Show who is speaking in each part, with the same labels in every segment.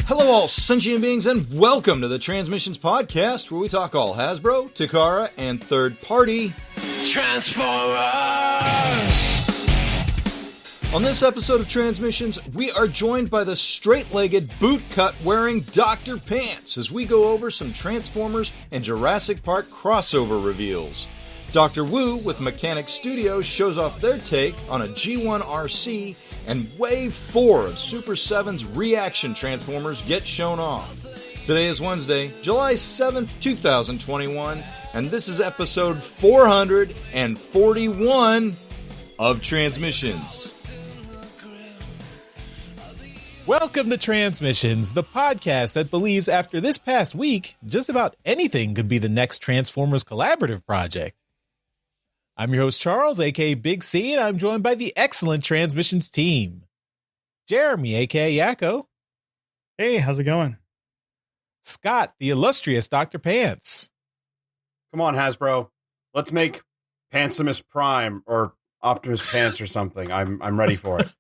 Speaker 1: Hello all sentient beings and welcome to the Transmissions Podcast, where we talk all Hasbro, Takara, and third-party Transformers! On this episode of Transmissions, we are joined by the straight-legged, boot-cut-wearing Dr. Pants as we go over some Transformers and Jurassic Park crossover reveals. Dr. Wu with Mechanic Studios shows off their take on a G1 Arcee, and Wave 4 of Super 7's Reaction Transformers get shown off. Today is Wednesday, July 7th, 2021, and this is episode 441 of Transmissions.
Speaker 2: Welcome to Transmissions, the podcast that believes after this past week, just about anything could be the next Transformers collaborative project. I'm your host, Charles, aka Big C, and I'm joined by the excellent Transmissions team. Jeremy, aka Yakko.
Speaker 3: Hey, how's it going?
Speaker 2: Scott, the illustrious Dr. Pants.
Speaker 4: Come on, Hasbro. Let's make Pantsimus Prime or Optimus Pants or something. I'm ready for it.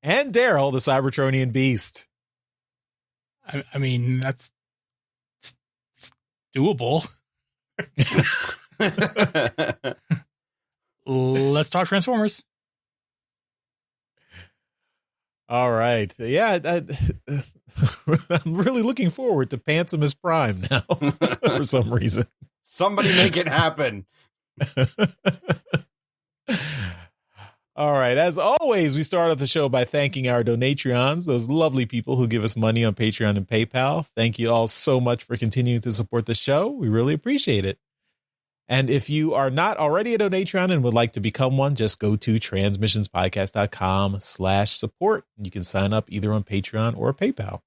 Speaker 2: And Daryl, the Cybertronian Beast.
Speaker 3: I mean, that's it's doable. Let's talk Transformers.
Speaker 2: All right. Yeah, I'm really looking forward to Pantsimus Prime now for some reason.
Speaker 4: Somebody make it happen.
Speaker 2: All right. As always, we start off the show by thanking our Donatreons, those lovely people who give us money on Patreon and PayPal. Thank you all so much for continuing to support the show. We really appreciate it. And if you are not already a Donatreon and would like to become one, just go to transmissionspodcast.com/support. You can sign up either on Patreon or PayPal.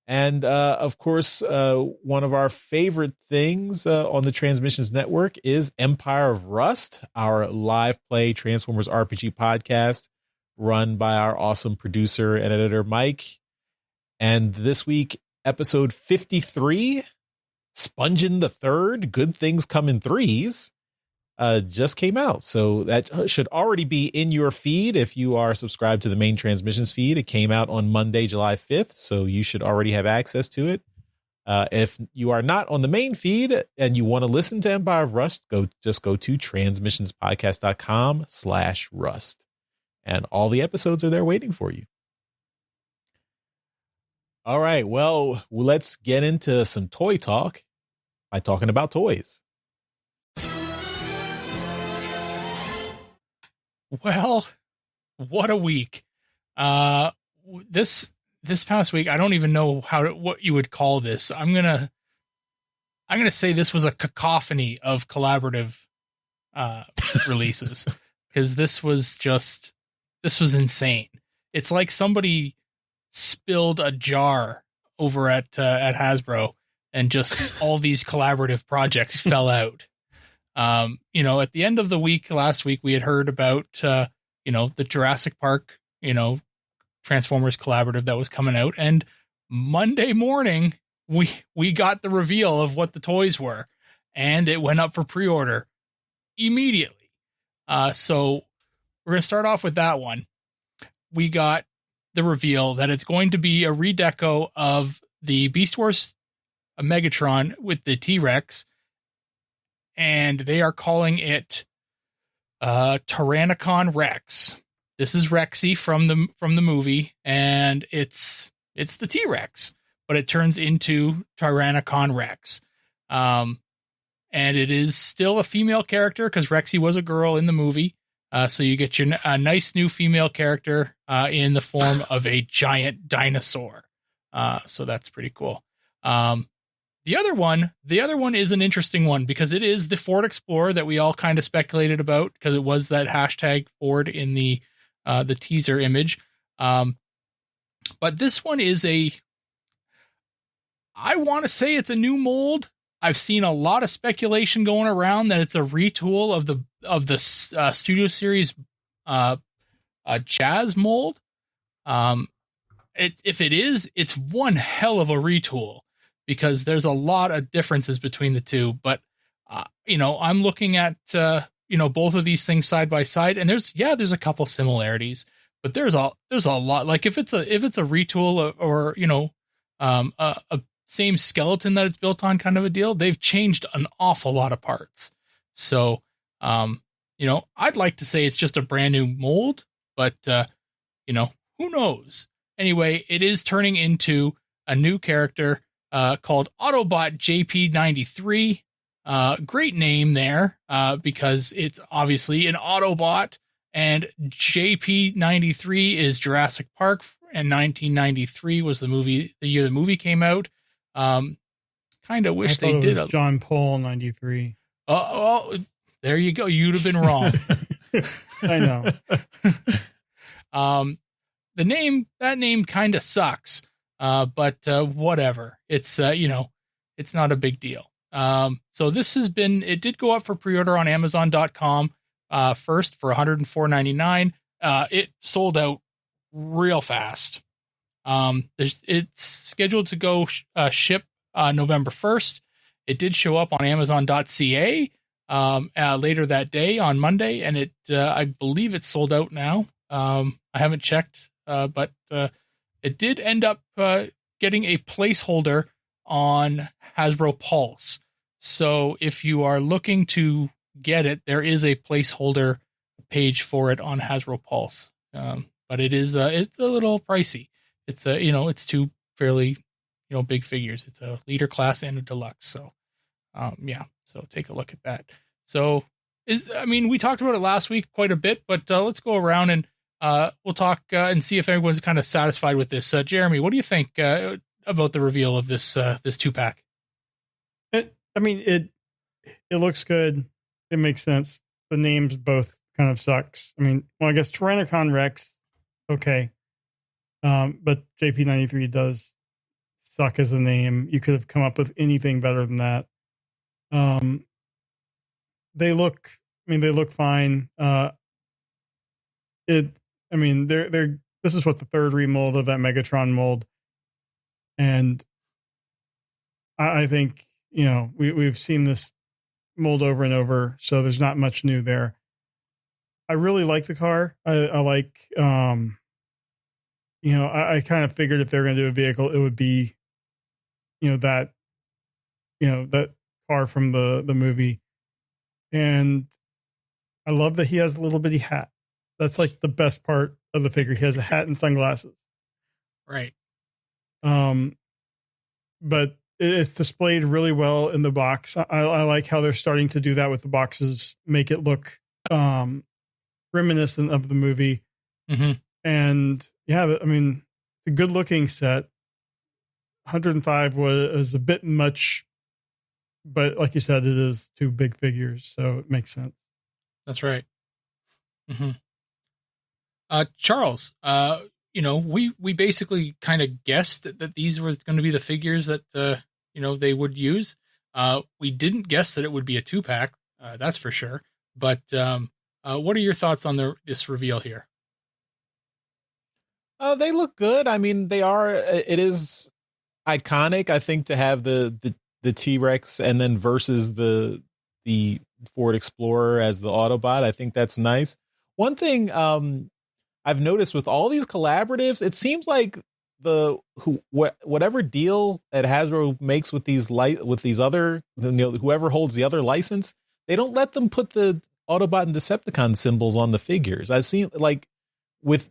Speaker 2: And of course, one of our favorite things on the Transmissions Network is Empire of Rust, our live play Transformers RPG podcast run by our awesome producer and editor, Mike. And this week, episode 53, Spongin' the Third, Good Things Come in Threes, just came out. So that should already be in your feed if you are subscribed to the main Transmissions feed. It came out on Monday, July 5th, so you should already have access to it. If you are not on the main feed and you want to listen to Empire of Rust, go to transmissionspodcast.com/rust. And all the episodes are there waiting for you. All right, well, let's get into some toy talk by talking about toys.
Speaker 3: Well, what a week. This past week, I don't even know what you would call this. I'm going to say this was a cacophony of collaborative releases, because this was insane. It's like somebody spilled a jar over at Hasbro and just all these collaborative projects fell out. At the end of the week, last week, we had heard about, the Jurassic Park, Transformers collaborative that was coming out. And Monday morning, we got the reveal of what the toys were, and it went up for pre-order immediately. So we're going to start off with that one. We got the reveal that it's going to be a redeco of the Beast Wars Megatron with the T-Rex, and they are calling it Tyrannicon Rex. This is Rexy from the movie, and it's the T-Rex, but it turns into Tyrannicon Rex. And it is still a female character because Rexy was a girl in the movie. So you get a nice new female character in the form of a giant dinosaur. So that's pretty cool. The other one is an interesting one because it is the Ford Explorer that we all kind of speculated about because it was that hashtag Ford in the teaser image. But this one is I want to say it's a new mold. I've seen a lot of speculation going around that it's a retool of the Studio Series Jazz mold. If it is, it's one hell of a retool because there's a lot of differences between the two. But I'm looking at both of these things side by side, and there's a couple similarities, but there's a lot. Like if it's a retool or a same skeleton that it's built on kind of a deal, they've changed an awful lot of parts. So I'd like to say it's just a brand new mold, but who knows? Anyway, it is turning into a new character called Autobot JP93. Great name there because it's obviously an Autobot, and JP93 is Jurassic Park, and 1993 was the year the movie came out. Kind of wish they did
Speaker 5: John Paul 93.
Speaker 3: Oh, there you go. You'd have been wrong.
Speaker 5: I know.
Speaker 3: That name kind of sucks. But whatever. It's it's not a big deal. So it did go up for pre-order on Amazon.com first for $104.99. It sold out real fast. It's scheduled to go ship November 1st. It did show up on Amazon.ca later that day on Monday, and I believe it's sold out now. I haven't checked, but it did end up getting a placeholder on Hasbro Pulse. So if you are looking to get it, there is a placeholder page for it on Hasbro Pulse. But it's a little pricey. It's it's two fairly big figures. It's a leader class and a deluxe. So so take a look at that. So we talked about it last week quite a bit, but let's go around and we'll talk and see if everyone's kind of satisfied with this. Jeremy, what do you think about the reveal of this 2-pack?
Speaker 5: It looks good. It makes sense. The names both kind of sucks. I guess Tyrannicon Rex, okay. But JP93 does suck as a name. You could have come up with anything better than that. They look fine. This is what the third remold of that Megatron mold. And I think, we've seen this mold over and over, so there's not much new there. I really like the car. I like, I kind of figured if they're going to do a vehicle, it would be, that car from the movie. And I love that he has a little bitty hat. That's like the best part of the figure. He has a hat and sunglasses.
Speaker 3: Right.
Speaker 5: But it's displayed really well in the box. I like how they're starting to do that with the boxes, make it look reminiscent of the movie.
Speaker 3: Mm-hmm.
Speaker 5: And it's a good looking set. 105 was a bit much, but like you said, it is two big figures, so it makes sense.
Speaker 3: That's right. Mm-hmm. Charles, we basically kind of guessed that these were going to be the figures that they would use. We didn't guess that it would be a 2-pack, that's for sure. But what are your thoughts on this reveal here?
Speaker 2: They look good. It is iconic, I think, to have the T-Rex and then versus the Ford Explorer as the Autobot. I think that's nice. One thing I've noticed with all these collaboratives, it seems like whatever deal that Hasbro makes with these other, whoever holds the other license, they don't let them put the Autobot and Decepticon symbols on the figures. I've seen like with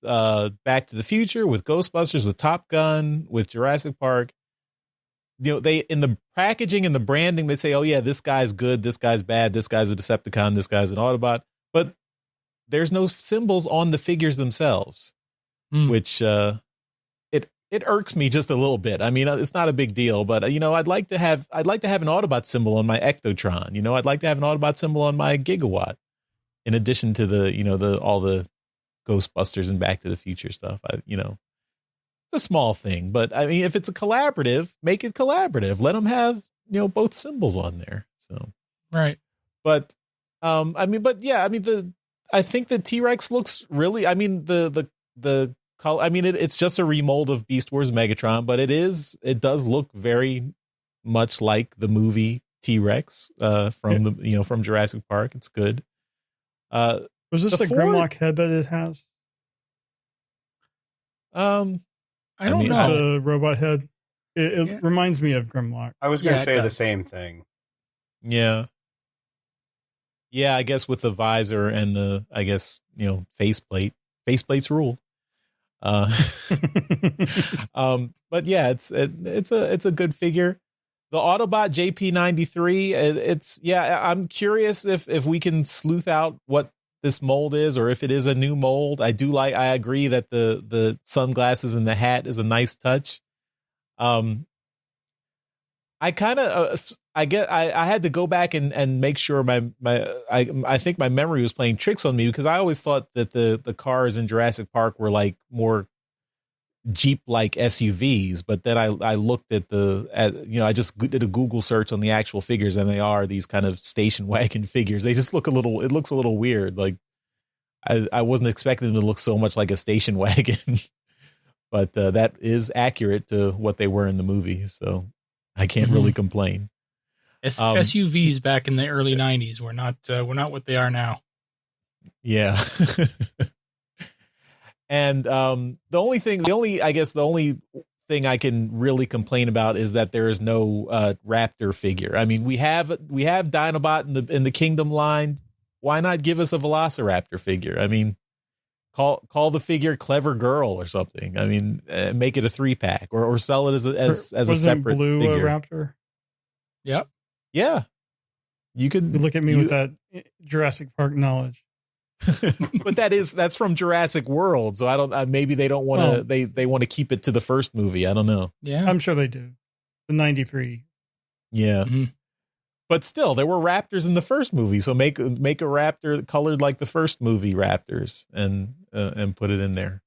Speaker 2: Back to the Future, with Ghostbusters, with Top Gun, with Jurassic Park. They in the packaging and the branding, they say, oh yeah, this guy's good, this guy's bad, this guy's a Decepticon, this guy's an Autobot, but there's no symbols on the figures themselves, which it irks me just a little bit. It's not a big deal, but I'd like to have an Autobot symbol on my Ectotron. I'd like to have an Autobot symbol on my Gigawatt, in addition to all the Ghostbusters and Back to the Future stuff. It's a small thing, but if it's a collaborative, make it collaborative. Let them have both symbols on there. So
Speaker 3: right,
Speaker 2: but I think the T-Rex looks really. The color. It's just a remold of Beast Wars Megatron, but it does look very much like the movie T-Rex from Jurassic Park. It's good.
Speaker 5: Was this
Speaker 2: The
Speaker 5: a
Speaker 2: Ford-
Speaker 5: Grimlock head that it has?
Speaker 3: I don't
Speaker 2: mean,
Speaker 3: know.
Speaker 5: The robot head. It
Speaker 3: Yeah.
Speaker 5: reminds me of Grimlock.
Speaker 4: I was going to
Speaker 2: Yeah, it
Speaker 4: say the
Speaker 2: does.
Speaker 4: same thing.
Speaker 2: Yeah. Yeah, I guess with the visor and the, I guess, faceplate. Faceplates rule. But yeah, it's a good figure. The Autobot JP93, I'm curious if we can sleuth out what this mold is, or if it is a new mold. I agree that the sunglasses and the hat is a nice touch. I had to go back and make sure I think my memory was playing tricks on me, because I always thought that the cars in Jurassic Park were like more Jeep-like SUVs, but then I looked at I just did a Google search on the actual figures, and they are these kind of station wagon figures. They just look it looks a little weird. Like I wasn't expecting them to look so much like a station wagon, but that is accurate to what they were in the movie, so I can't really complain.
Speaker 3: SUVs back in the early 90s were not what they are now.
Speaker 2: Yeah. And the only thing I can really complain about is that there is no Raptor figure. I mean, we have Dinobot in the Kingdom line. Why not give us a Velociraptor figure? I mean, call the figure Clever Girl or something. I mean, make it a 3-pack or sell it as a separate
Speaker 5: Blue
Speaker 2: figure.
Speaker 5: Raptor?
Speaker 3: Yep.
Speaker 2: Yeah, you could
Speaker 5: Look at me with that Jurassic Park knowledge.
Speaker 2: But that's from Jurassic World, so I don't. Maybe they don't want to. They want to keep it to the first movie. I don't know.
Speaker 3: Yeah,
Speaker 5: I'm sure they do. The 93.
Speaker 2: Yeah, but still, there were raptors in the first movie, so make a raptor colored like the first movie raptors, and put it in there.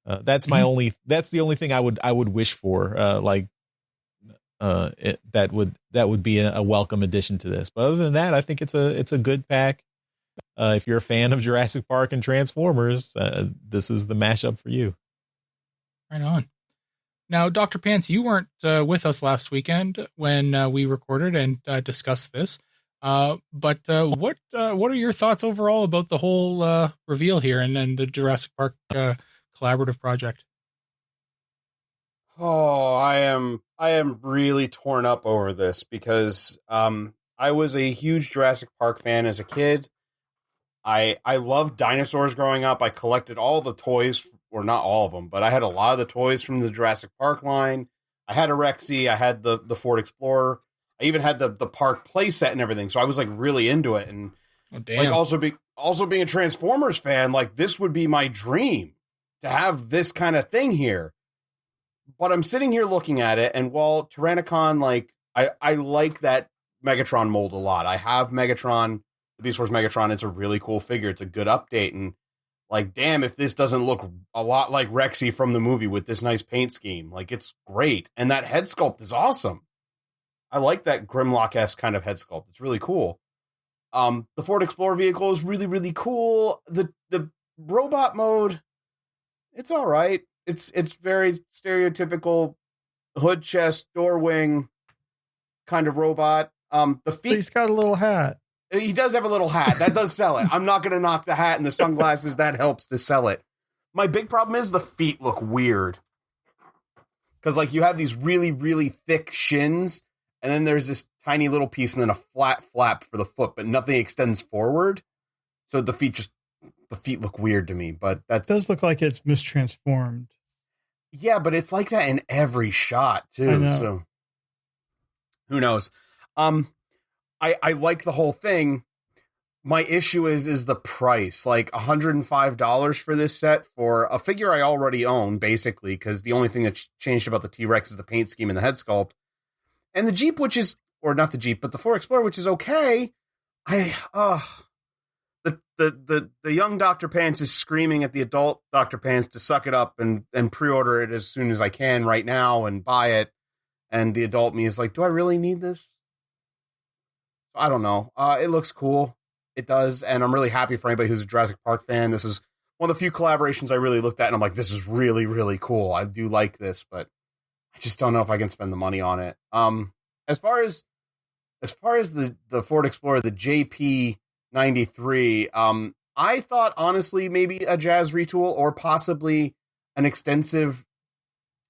Speaker 2: That's the only thing I would wish for. That would be a welcome addition to this. But other than that, I think it's a good pack. If you're a fan of Jurassic Park and Transformers, this is the mashup for you.
Speaker 3: Right on. Now, Dr. Pants, you weren't with us last weekend when we recorded and discussed this. But what are your thoughts overall about the whole reveal here and the Jurassic Park collaborative project?
Speaker 4: Oh, I am really torn up over this because I was a huge Jurassic Park fan as a kid. I loved dinosaurs growing up. I collected all the toys, or not all of them, but I had a lot of the toys from the Jurassic Park line. I had a Rexy. I had the Ford Explorer. I even had the park playset and everything. So I was like really into it. And like also being a Transformers fan, like this would be my dream to have this kind of thing here. But I'm sitting here looking at it, and while Tyrannicon, like I like that Megatron mold a lot. I have Megatron, the Beast Wars Megatron. It's a really cool figure. It's a good update, and like, damn, if this doesn't look a lot like Rexy from the movie with this nice paint scheme, like it's great. And that head sculpt is awesome. I like that Grimlock-esque kind of head sculpt. It's really cool. The Ford Explorer vehicle is really, really cool. The robot mode, it's all right. It's very stereotypical hood, chest, door wing kind of robot. The feet.
Speaker 5: He's got a little hat.
Speaker 4: He does have a little hat. That does sell it. I'm not going to knock the hat and the sunglasses. That helps to sell it. My big problem is the feet look weird. Because like you have these really, really thick shins, and then there's this tiny little piece and then a flat flap for the foot, but nothing extends forward. So the feet look weird to me, but that
Speaker 5: does look like it's mistransformed.
Speaker 4: Yeah, but it's like that in every shot too. So who knows? I like the whole thing. My issue is the price, like $105 for this set for a figure I already own, basically, because the only thing that's changed about the T-Rex is the paint scheme and the head sculpt. And the Jeep, which is, or not the Jeep, but the Ford Explorer, which is okay. The young Dr. Pants is screaming at the adult Dr. Pants to suck it up and pre-order it as soon as I can right now and buy it. And the adult me is like, do I really need this? I don't know. It looks cool. It does. And I'm really happy for anybody who's a Jurassic Park fan. This is one of the few collaborations I really looked at and I'm like, this is really, really cool. I do like this, but I just don't know if I can spend the money on it. As far as the Ford Explorer, the JP93, I thought, honestly, maybe a Jazz retool or possibly an extensive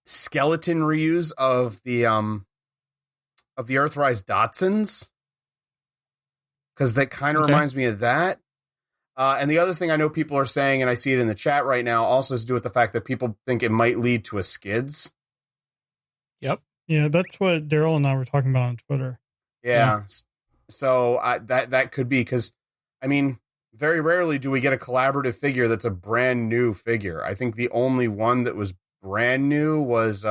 Speaker 4: skeleton reuse of the Earthrise Datsuns, because that kind of reminds me of that. And the other thing I know people are saying, and I see it in the chat right now, also has to do with the fact that people think it might lead to a skids.
Speaker 3: Yep.
Speaker 5: Yeah, that's what Daryl and I were talking about on Twitter.
Speaker 4: Yeah. So that could be, because, I mean, very rarely do we get a collaborative figure that's a brand new figure. I think the only one that was brand new was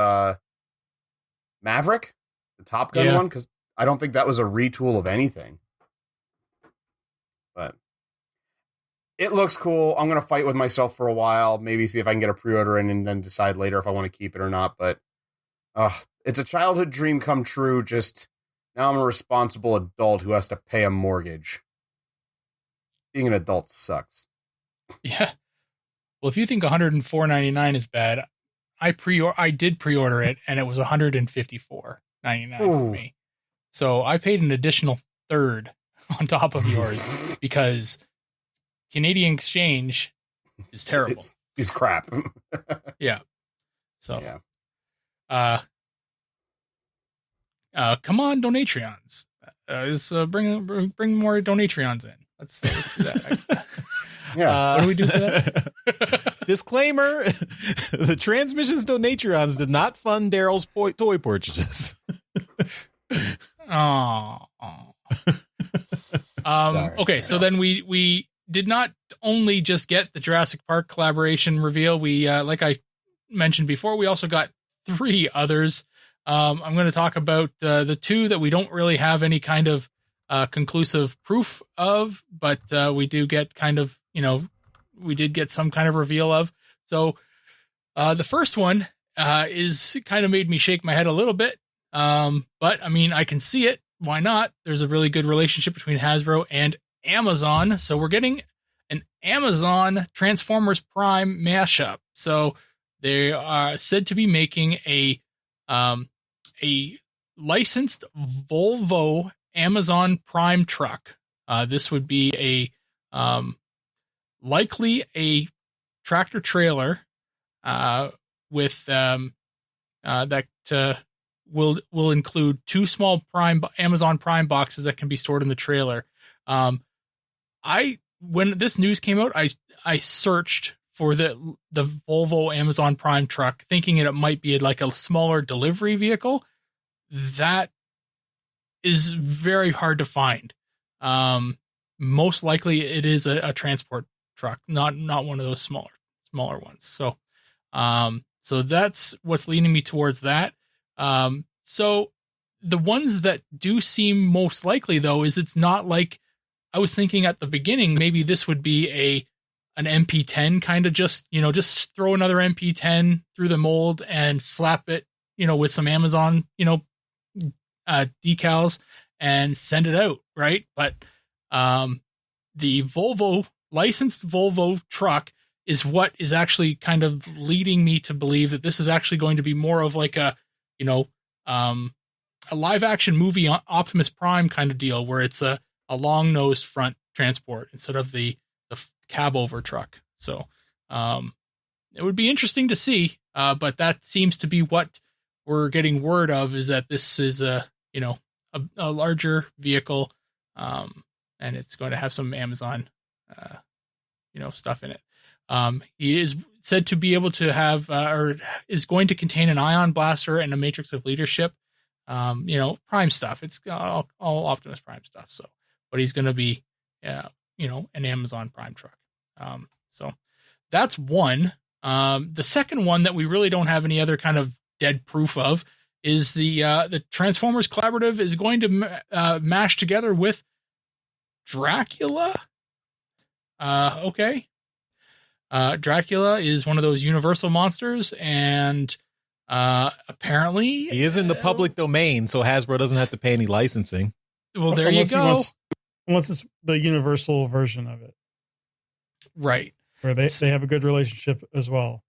Speaker 4: Maverick, the Top Gun one, because I don't think that was a retool of anything. But it looks cool. I'm going to fight with myself for a while, maybe see if I can get a pre-order in and then decide later if I want to keep it or not. But it's a childhood dream come true. Just now I'm a responsible adult who has to pay a mortgage. Being an adult sucks.
Speaker 3: Yeah. Well, if you think $104.99 is bad, I did pre-order it, and it was $154.99 for me. So I paid an additional third on top of yours because Canadian exchange is terrible.
Speaker 4: It's crap.
Speaker 3: Yeah. So, come on, Donatreons. Bring more Donatreons in. Let's do that. What do we do for that?
Speaker 2: Disclaimer: the Transmissions Donatreons did not fund Daryl's toy purchases.
Speaker 3: Okay, so then we did not only just get the Jurassic Park collaboration reveal. We, like I mentioned before, we also got 3 others. I'm going to talk about the 2 that we don't really have any kind of conclusive proof of, but we do get kind of, we did get some kind of reveal of. So the first one is kind of made me shake my head a little bit. But I mean, I can see it. Why not? There's a really good relationship between Hasbro and Amazon. So we're getting an Amazon Transformers Prime mashup. So they are said to be making a licensed Volvo Amazon Prime truck. This would be likely a tractor trailer with that will include 2 small Amazon Prime boxes that can be stored in the trailer. When this news came out, I searched for the Volvo Amazon Prime truck, thinking it might be like a smaller delivery vehicle. That is very hard to find. Most likely it is a transport truck, not one of those smaller ones. So that's what's leading me towards that. So the ones that do seem most likely, though, is it's not like I was thinking at the beginning, maybe this would be an MP10 kind of just throw another MP10 through the mold and slap it, with some Amazon, decals and send it out. Right. But, the licensed Volvo truck is what is actually kind of leading me to believe that this is actually going to be more of like a live action movie Optimus Prime kind of deal, where it's a long nosed front transport instead of the cab over truck. So, it would be interesting to see. But that seems to be what we're getting word of, is that this is a larger vehicle. And it's going to have some Amazon, stuff in it. He is said to be able to have, or is going to contain an ion blaster and a matrix of leadership. Prime stuff. It's all Optimus Prime stuff. So, but he's going to be, an Amazon Prime truck. So that's one. The second one that we really don't have any other kind of dead proof of is the Transformers Collaborative is going to mash together with Dracula. Okay. Dracula is one of those Universal monsters, and apparently
Speaker 2: he is in the public domain, so Hasbro doesn't have to pay any licensing.
Speaker 3: Well, there you go.
Speaker 5: Unless it's the Universal version of it,
Speaker 3: right?
Speaker 5: Where they have a good relationship as well.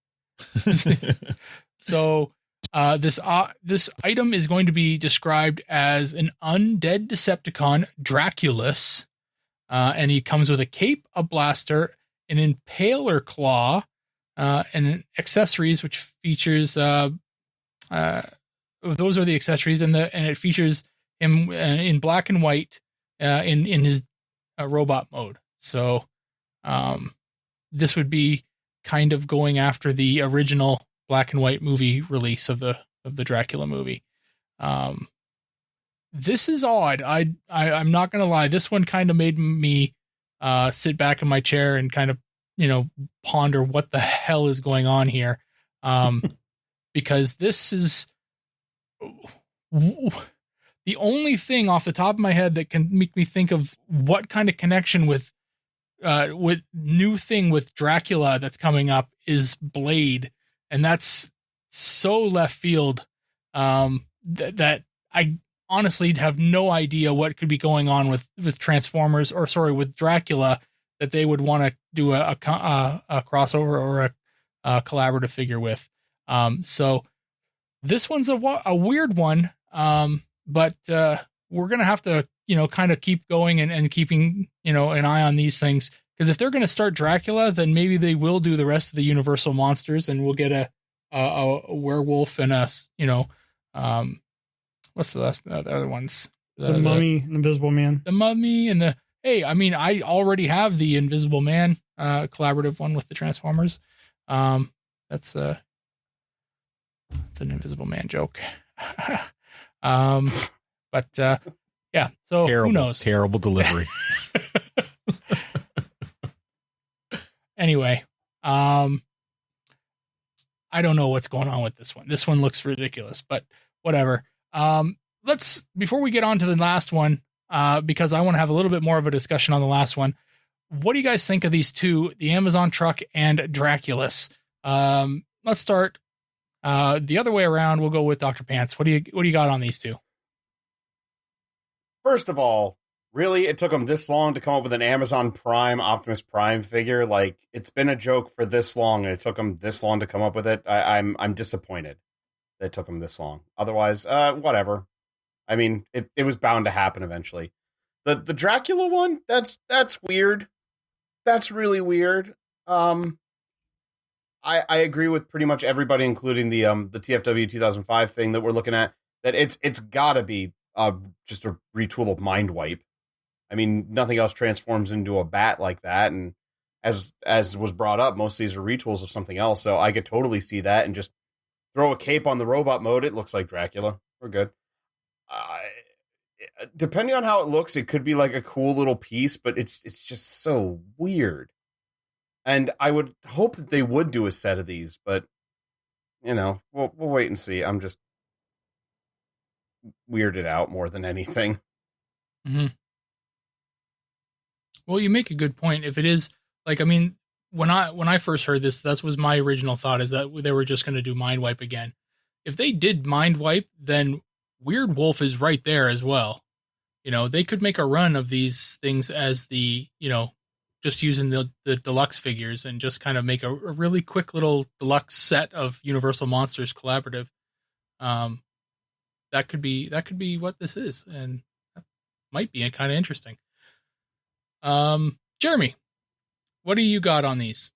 Speaker 3: So this item is going to be described as an undead Decepticon, Draculus, and he comes with a cape, a blaster, impaler claw, and accessories, which features those are the accessories, and it features him in black and white in his robot mode. So this would be kind of going after the original black and white movie release of the Dracula movie. This is odd. I'm not gonna lie. This one kind of made me sit back in my chair and kind of, ponder what the hell is going on here. Because this is the only thing off the top of my head that can make me think of what kind of connection with new thing with Dracula that's coming up is Blade. And that's so left field, that I honestly have no idea what could be going on with Transformers, with Dracula, that they would want to do a crossover or a collaborative figure with. So this one's a weird one. But we're going to have to, kind of keep going and keeping, an eye on these things. Because if they're going to start Dracula, then maybe they will do the rest of the Universal monsters, and we'll get a werewolf and what's the other ones?
Speaker 5: The Mummy, Invisible Man.
Speaker 3: The Mummy and I already have the Invisible Man collaborative one with the Transformers. That's an Invisible Man joke. But yeah, so who knows?
Speaker 2: Terrible delivery.
Speaker 3: Anyway, I don't know what's going on with this one. This one looks ridiculous, but whatever. Before we get on to the last one, because I want to have a little bit more of a discussion on the last one. What do you guys think of these two, the Amazon truck and Draculus? Let's start the other way around. We'll go with Dr. Pants. What do you got on these two?
Speaker 4: First of all, really, it took them this long to come up with an Amazon Prime Optimus Prime figure. Like, it's been a joke for this long, and it took them this long to come up with it. I'm disappointed that it took them this long. Otherwise, whatever. I mean, it was bound to happen eventually. The Dracula one, that's weird. That's really weird. I agree with pretty much everybody, including the TFW 2005 thing that we're looking at, that it's gotta be just a retool of Mind Wipe. I mean, nothing else transforms into a bat like that, and as was brought up, most of these are retools of something else, so I could totally see that, and just throw a cape on the robot mode, it looks like Dracula. We're good. Depending on how it looks, it could be like a cool little piece, but it's just so weird. And I would hope that they would do a set of these, but we'll wait and see. I'm just weirded out more than anything.
Speaker 3: Mm-hmm. Well, you make a good point. If it is when I first heard this, that was my original thought, is that they were just going to do Mind Wipe again. If they did Mind Wipe, then Weird Wolf is right there as well. They could make a run of these things as the, just using the deluxe figures, and just kind of make a really quick little deluxe set of Universal Monsters collaborative. That could be what this is, and that might be kind of interesting. Jeremy, what do you got on these?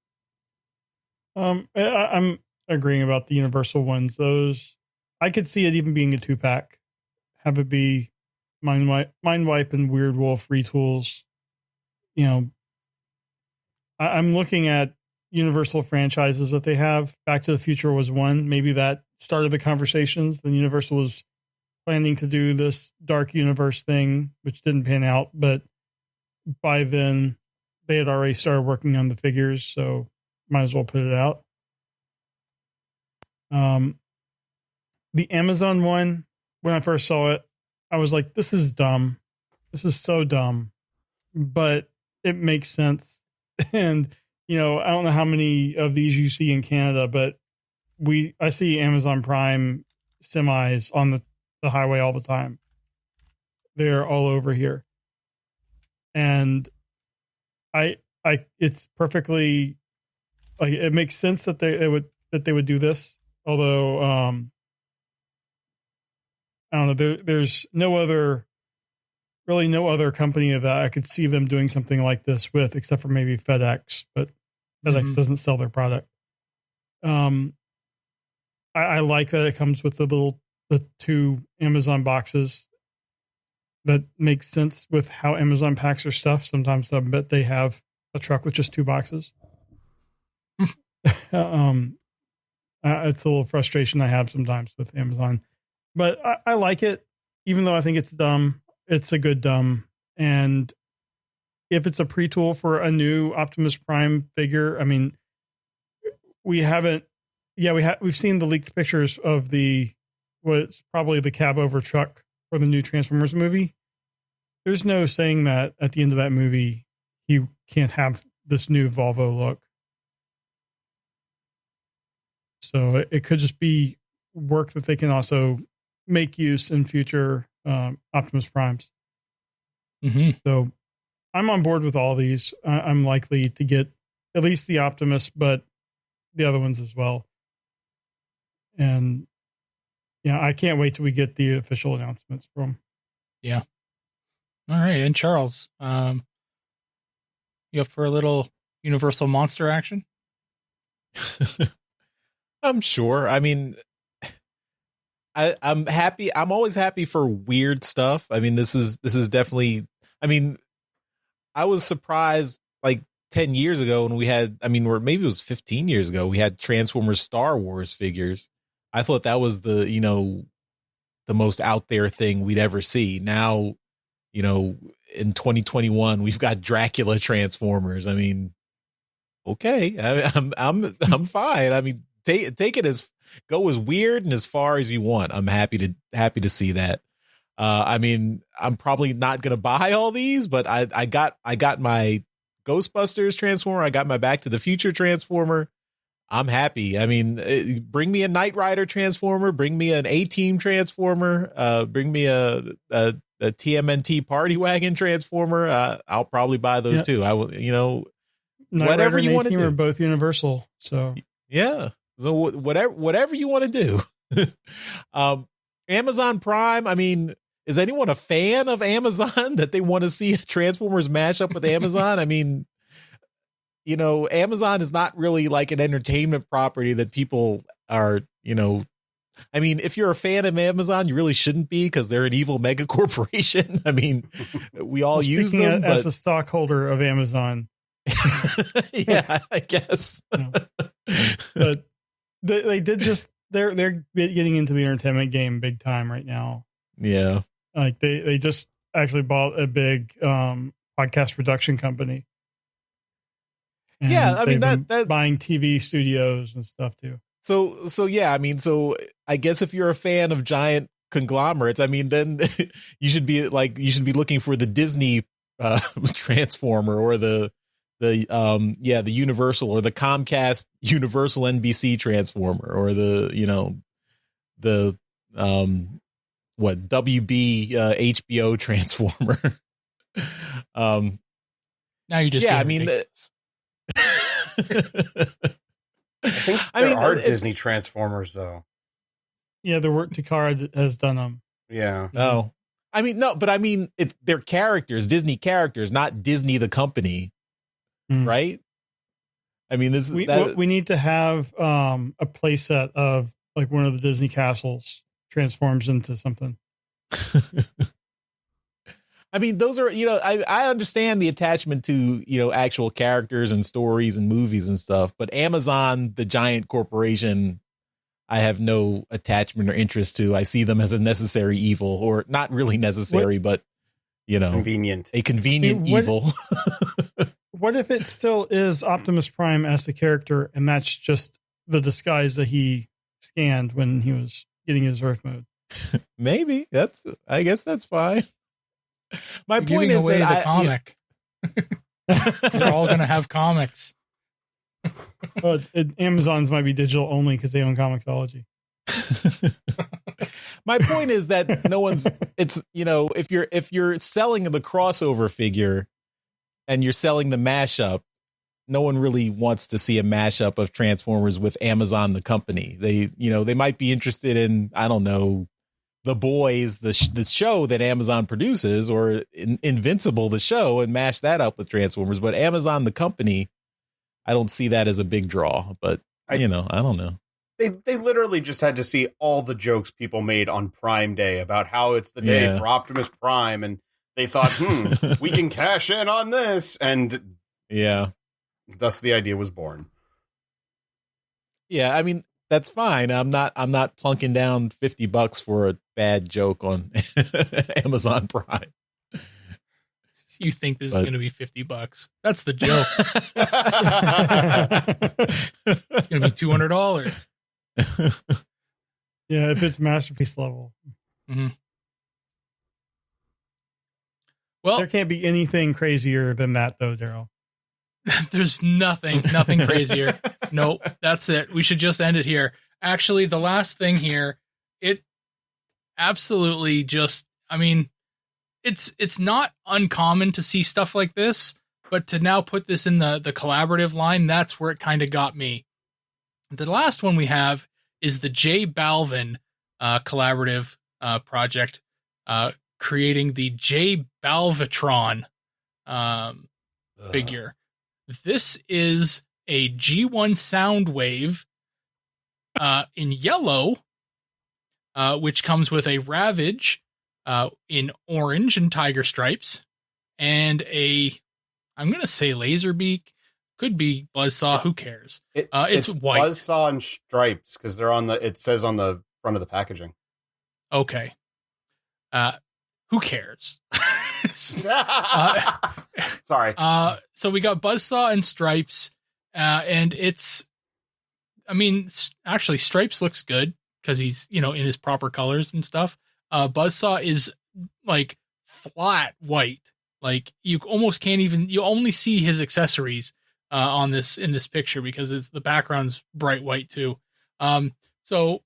Speaker 5: I'm agreeing about the Universal ones. Those, I could see it even being a 2-pack. Have it be Mind Wipe and Weird Wolf retools. I'm looking at Universal franchises that they have. Back to the Future was one. Maybe that started the conversations. Then Universal was planning to do this Dark Universe thing, which didn't pan out. But by then, they had already started working on the figures, so might as well put it out. The Amazon one, when I first saw it, I was like, this is dumb. This is so dumb. But it makes sense. And, I don't know how many of these you see in Canada, but I see Amazon Prime semis on the highway all the time. They're all over here. And it's perfectly, like, it makes sense that they would do this. Although, I don't know, there's no other company that I could see them doing something like this with, except for maybe FedEx. But FedEx doesn't sell their product. I like that it comes with the 2 Amazon boxes. That makes sense with how Amazon packs their stuff. Sometimes I bet they have a truck with just 2 boxes. It's a little frustration I have sometimes with Amazon, but I like it, even though I think it's dumb. It's a good dumb. And if it's a pre-tool for a new Optimus Prime figure, I mean, we've seen the leaked pictures of what's probably the cab over truck for the new Transformers movie. There's no saying that at the end of that movie, he can't have this new Volvo look. So it could just be work that they can also make use in future Optimus Primes. So I'm on board with all these. I'm likely to get at least the Optimus, but the other ones as well. And yeah, I can't wait till we get the official announcements from.
Speaker 3: Yeah. All right. And Charles, you up for a little Universal Monster action?
Speaker 2: I'm sure. I mean, I'm happy. I'm always happy for weird stuff. I mean, this is definitely, I mean, I was surprised like 10 years ago when we had, I mean, or maybe it was 15 years ago, we had Transformers Star Wars figures. I thought that was the most out there thing we'd ever see. Now, in 2021, we've got Dracula Transformers. I mean, okay, I'm fine. I mean, take it go as weird and as far as you want. I'm happy to see that. I mean, I'm probably not gonna buy all these, but I got my Ghostbusters Transformer. I got my Back to the Future Transformer. I'm happy. I mean, bring me a Knight Rider Transformer. Bring me an A-Team Transformer. Bring me a TMNT Party Wagon Transformer. I'll probably buy those too. I will.
Speaker 5: Knight
Speaker 2: whatever
Speaker 5: Rider
Speaker 2: you want to do.
Speaker 5: are both Universal. So
Speaker 2: yeah. So whatever you want to do. Amazon Prime. I mean, is anyone a fan of Amazon that they want to see a Transformers mashup with Amazon? I mean, Amazon is not really like an entertainment property that people are, I mean, if you're a fan of Amazon, you really shouldn't be because they're an evil mega corporation. I mean, we all use them.
Speaker 5: As a stockholder of Amazon.
Speaker 2: Yeah, I guess.
Speaker 5: But they did just, they're getting into the entertainment game big time right now.
Speaker 2: Yeah.
Speaker 5: Like they just actually bought a big podcast production company. And
Speaker 2: yeah, I mean that
Speaker 5: buying TV studios and stuff too.
Speaker 2: So yeah, I mean, so I guess if you're a fan of giant conglomerates, I mean, then you should be looking for the Disney Transformer or the Universal or the Comcast Universal NBC Transformer or the WB HBO Transformer.
Speaker 3: Now you just
Speaker 2: I mean.
Speaker 4: I think there are Disney Transformers though.
Speaker 5: Yeah, the work Takara has done them.
Speaker 4: Yeah.
Speaker 2: No, I mean no, but I mean they're characters, Disney characters, not Disney the company, right? I mean we
Speaker 5: need to have a playset of like one of the Disney castles transforms into something.
Speaker 2: I mean, those are, I understand the attachment to, actual characters and stories and movies and stuff, but Amazon, the giant corporation, I have no attachment or interest to. I see them as a necessary evil, or not really necessary, but,
Speaker 4: convenient,
Speaker 2: a convenient evil.
Speaker 5: What if it still is Optimus Prime as the character, and that's just the disguise that he scanned when he was getting his Earth mode?
Speaker 2: Maybe I guess that's fine. My
Speaker 3: You're
Speaker 2: point is
Speaker 3: away
Speaker 2: that
Speaker 3: the comic. They're all going to have comics.
Speaker 5: Amazon's might be digital only because they own Comixology.
Speaker 2: My point is that no one's. It's if you're selling the crossover figure and you're selling the mashup, no one really wants to see a mashup of Transformers with Amazon the company. They might be interested in, I don't know, The Boys, the show that Amazon produces, or Invincible, the show, and mash that up with Transformers. But Amazon, the company, I don't see that as a big draw, but I don't know.
Speaker 4: They literally just had to see all the jokes people made on Prime Day about how it's the day for Optimus Prime, and they thought, we can cash in on this, and thus the idea was born.
Speaker 2: Yeah, I mean, that's fine. I'm not plunking down $50 for a bad joke on Amazon Prime.
Speaker 3: You think this is going to be $50? That's the joke. It's going to be $200.
Speaker 5: Yeah, if it's masterpiece level.
Speaker 3: Mm-hmm. Well,
Speaker 5: there can't be anything crazier than that, though, Daryl.
Speaker 3: There's nothing crazier. Nope, that's it. We should just end it here. Actually, the last thing here, it absolutely just, I mean, it's not uncommon to see stuff like this, but to now put this in the collaborative line, that's where it kind of got me. The last one we have is the J Balvin collaborative project, creating the J Balvatron figure. This is a G1 Soundwave in yellow, which comes with a Ravage in orange and tiger stripes, and I'm going to say Laserbeak. Could be Buzzsaw. Who cares? It's white.
Speaker 4: Buzzsaw and stripes because they're it says on the front of the packaging.
Speaker 3: Okay. Who cares?
Speaker 4: Sorry.
Speaker 3: So we got Buzzsaw and Stripes, and actually Stripes looks good because he's, in his proper colors and stuff. Buzzsaw is like flat white. Like you almost can't even, you only see his accessories in this picture because the background's bright white too. So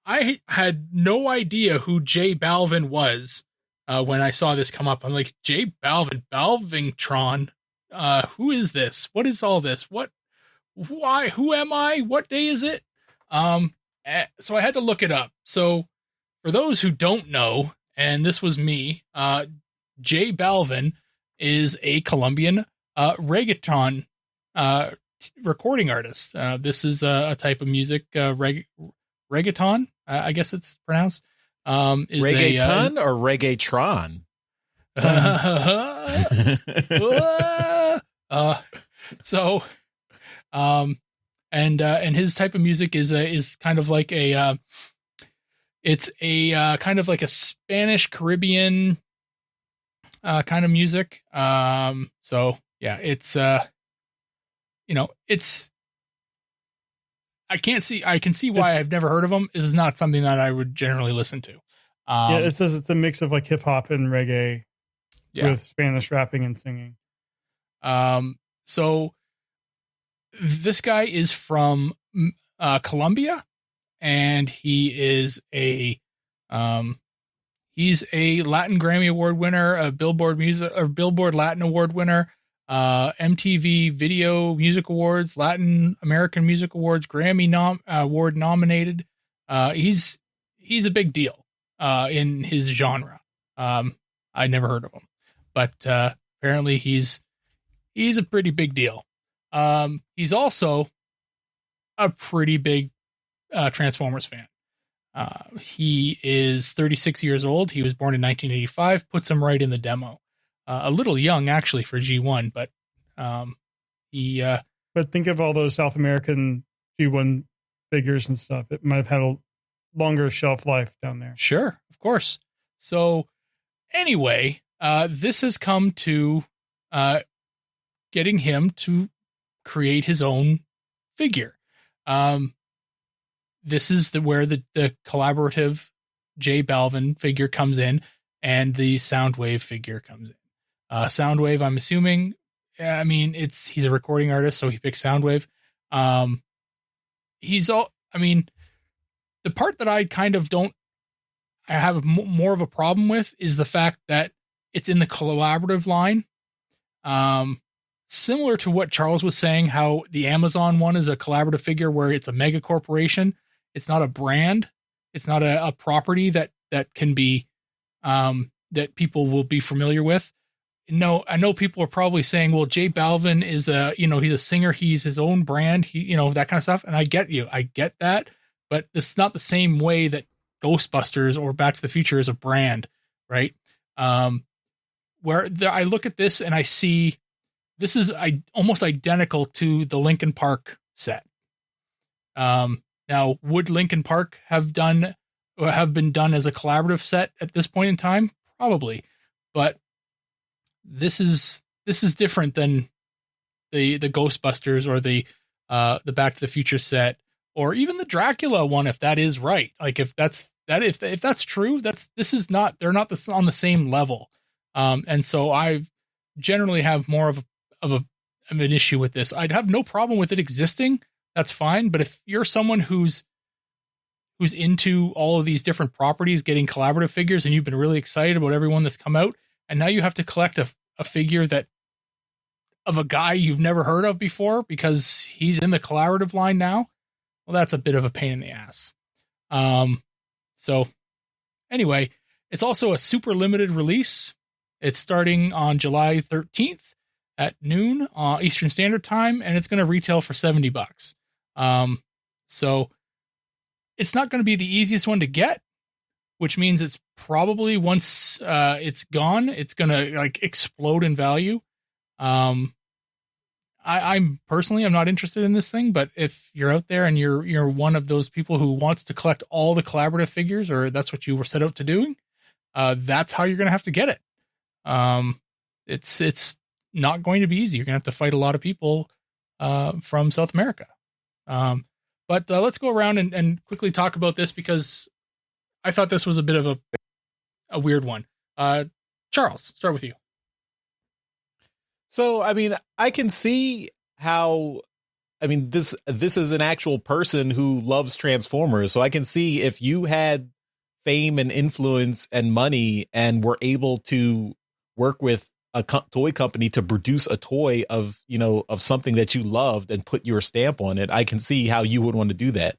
Speaker 3: I had no idea who J Balvin was. When I saw this come up, I'm like, J Balvin, Balvingtron. Who is this? What is all this? Why? Who am I? What day is it? So I had to look it up. So for those who don't know, and this was me, J Balvin is a Colombian reggaeton recording artist. This is a type of music, reggaeton, I guess it's pronounced. Is
Speaker 2: reggaeton or reggaetron?
Speaker 3: And his type of music is kind of like it's a kind of like a Spanish Caribbean kind of music. So yeah, it's it's. I can see why I've never heard of him. This is not something that I would generally listen to.
Speaker 5: It says it's a mix of like hip hop and reggae with Spanish rapping and singing.
Speaker 3: So this guy is from Colombia, and he is he's a Latin Grammy Award winner, a Billboard Latin Award winner, MTV Video Music Awards, Latin American Music Awards, Grammy Award nominated. He's a big deal in his genre. I never heard of him, but apparently he's a pretty big deal. He's also a pretty big Transformers fan. He is 36 years old. He was born in 1985. Puts him right in the demo. A little young, actually, for G1, but he.
Speaker 5: But think of all those South American G1 figures and stuff. It might have had a longer shelf life down there.
Speaker 3: Sure, of course. So, anyway, this has come to getting him to create his own figure. This is where the collaborative J Balvin figure comes in, and the Soundwave figure comes in. Soundwave, I'm assuming. I mean, he's a recording artist, so he picks Soundwave. The part that I have more of a problem with is the fact that it's in the collaborative line. Similar to what Charles was saying, how the Amazon one is a collaborative figure where it's a mega corporation. It's not a brand. It's not a property that can be, that people will be familiar with. no, I know people are probably saying, well, J Balvin is he's a singer. He's his own brand. He, that kind of stuff. And I get you. I get that. But it's not the same way that Ghostbusters or Back to the Future is a brand, right? I look at this and I see this is almost identical to the Linkin Park set. Now, would Linkin Park have been done as a collaborative set at this point in time? Probably, but this is different than the Ghostbusters or the Back to the Future set, or even the Dracula one, if that is right. Like if that's true, they're not on the same level. And so I generally have more of an issue with this. I'd have no problem with it existing. That's fine. But if you're someone who's into all of these different properties, getting collaborative figures, and you've been really excited about everyone that's come out, and now you have to collect a figure of a guy you've never heard of before because he's in the collaborative line now, well, that's a bit of a pain in the ass. So anyway, it's also a super limited release. It's starting on July 13th at noon Eastern Standard Time, and it's going to retail for $70. So it's not going to be the easiest one to get, which means it's probably once it's gone, it's going to explode in value. I'm not interested in this thing, but if you're out there and you're one of those people who wants to collect all the collaborative figures, or that's what you were set out to doing, that's how you're going to have to get it. It's not going to be easy. You're going to have to fight a lot of people from South America. But let's go around and quickly talk about this, because I thought this was a bit of a weird one. Charles, start with you.
Speaker 2: So, I mean, I can see how, this is an actual person who loves Transformers. So I can see if you had fame and influence and money and were able to work with a toy company to produce a toy of something that you loved and put your stamp on it, I can see how you would want to do that.